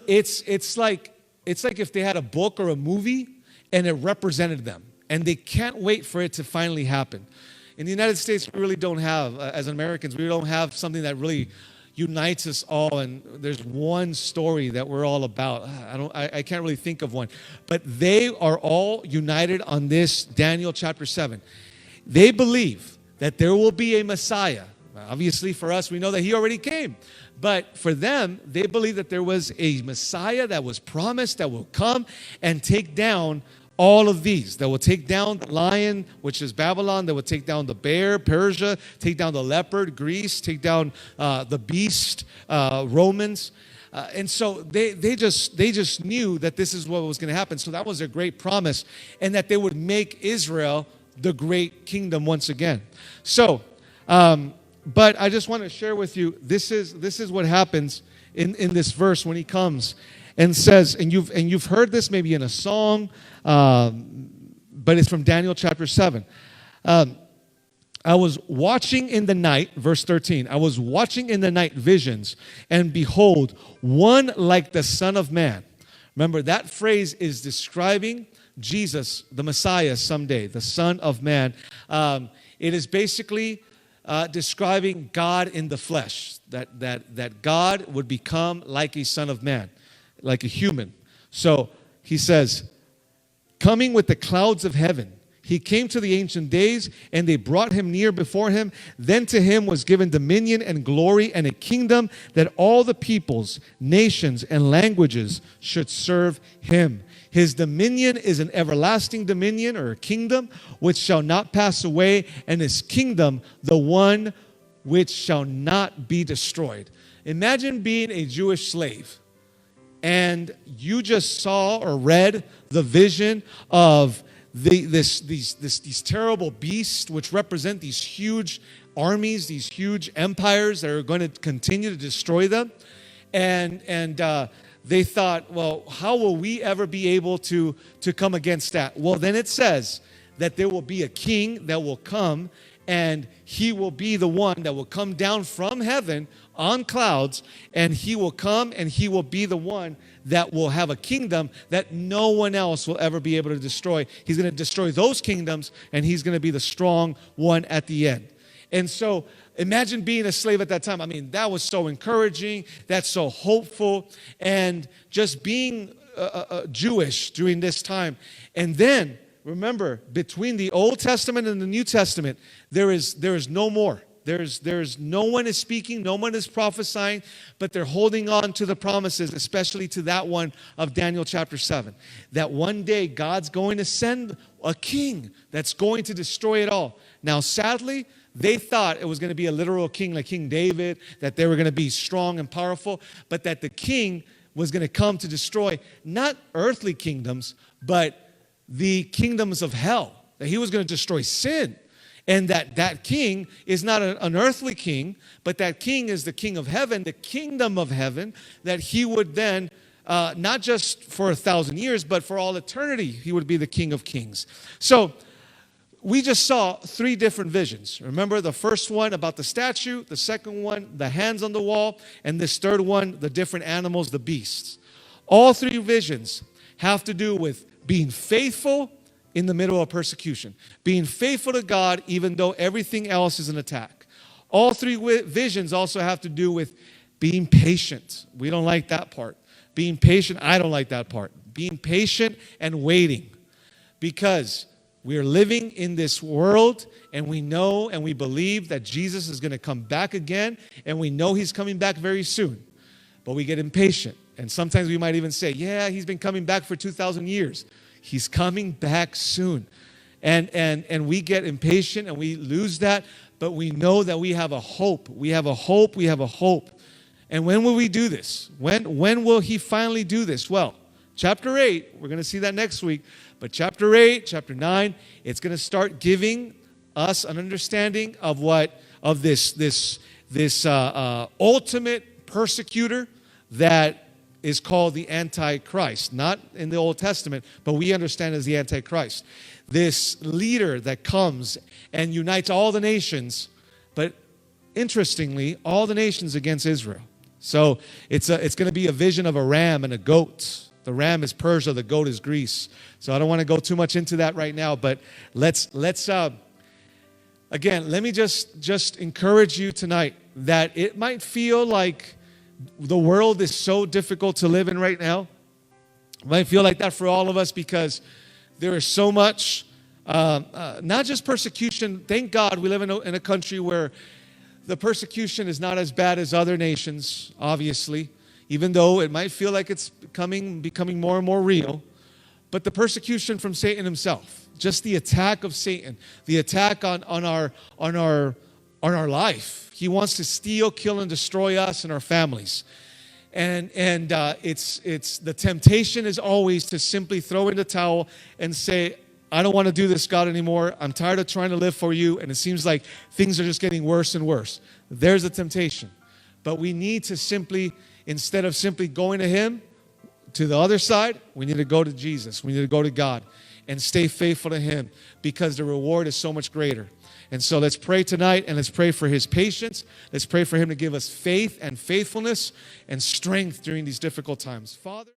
[SPEAKER 1] it's like if they had a book or a movie and it represented them, and they can't wait for it to finally happen. In the United States, we really don't have, as Americans, we don't have something that really unites us all, and there's one story that we're all about. I can't really think of one, but they are all united on this Daniel chapter 7. They believe that there will be a Messiah. Obviously, for us, we know that he already came. But for them, they believe that there was a Messiah that was promised that will come and take down all of these. That will take down the lion, which is Babylon. That will take down the bear, Persia. Take down the leopard, Greece. Take down the beast, Romans. And so they just knew that this is what was going to happen. So that was their great promise, and that they would make Israel the great kingdom once again. So, but I just want to share with you, this is what happens in this verse when he comes and says, and you've heard this maybe in a song, but it's from Daniel chapter 7. I was watching in the night, verse 13, I was watching in the night visions, and behold, one like the Son of Man. Remember, that phrase is describing Jesus, the Messiah someday, the Son of Man. It is basically describing God in the flesh, that God would become like a Son of Man, like a human. So he says, coming with the clouds of heaven, he came to the Ancient Days, and they brought him near before him. Then to him was given dominion and glory and a kingdom, that all the peoples, nations, and languages should serve him. His dominion is an everlasting dominion, or a kingdom, which shall not pass away, and his kingdom the one which shall not be destroyed. Imagine being a Jewish slave, and you just saw or read the vision of these terrible beasts, which represent these huge armies, these huge empires that are going to continue to destroy them. And they thought, well, how will we ever be able to come against that? Well, then it says that there will be a king that will come, and he will be the one that will come down from heaven on clouds, and he will come and he will be the one that will have a kingdom that no one else will ever be able to destroy. He's going to destroy those kingdoms, and he's going to be the strong one at the end. And so imagine being a slave at that time. I mean, that was so encouraging. That's so hopeful. And just being Jewish during this time. And then, remember, between the Old Testament and the New Testament, there is no more. There's no one is speaking, no one is prophesying, but they're holding on to the promises, especially to that one of Daniel chapter 7. That one day God's going to send a king that's going to destroy it all. Now, sadly, they thought it was going to be a literal king like King David, that they were going to be strong and powerful, but that the king was going to come to destroy not earthly kingdoms, but the kingdoms of hell. That he was going to destroy sin. And that king is not an earthly king, but that king is the king of heaven, the kingdom of heaven, that he would then, not just for 1,000 years, but for all eternity, he would be the King of Kings. So we just saw 3 different visions. Remember the first one about the statue, the second one, the hands on the wall, and this third one, the different animals, the beasts. All 3 visions have to do with being faithful in the middle of persecution. Being faithful to God even though everything else is an attack. All 3 visions also have to do with being patient. We don't like that part. Being patient, I don't like that part. Being patient and waiting. Because We are living in this world, and we know and we believe that Jesus is going to come back again, and we know he's coming back very soon. But we get impatient, and sometimes we might even say, yeah, he's been coming back for 2,000 years. He's coming back soon. And we get impatient, and we lose that, but we know that we have a hope. We have a hope. We have a hope. And when will we do this? When will he finally do this? Well, chapter 8, we're going to see that next week. But chapter 8, chapter 9, it's going to start giving us an understanding of this ultimate persecutor that is called the Antichrist. Not in the Old Testament, but we understand as the Antichrist. This leader that comes and unites all the nations, but interestingly, all the nations against Israel. So it's going to be a vision of a ram and a goat. The ram is Persia, the goat is Greece. So I don't want to go too much into that right now, but let's again, let me just encourage you tonight that it might feel like the world is so difficult to live in right now. It might feel like that for all of us because there is so much, not just persecution. Thank God we live in a country where the persecution is not as bad as other nations, obviously. Even though it might feel like it's becoming more and more real. But the persecution from Satan himself, just the attack of Satan, the attack on our life. He wants to steal, kill, and destroy us and our families. And it's the temptation is always to simply throw in the towel and say, I don't want to do this, God, anymore. I'm tired of trying to live for you. And it seems like things are just getting worse and worse. There's the temptation. But we need to simply, instead of simply going to him, to the other side, we need to go to Jesus. We need to go to God and stay faithful to him because the reward is so much greater. And so let's pray tonight, and let's pray for his patience. Let's pray for him to give us faith and faithfulness and strength during these difficult times. Father.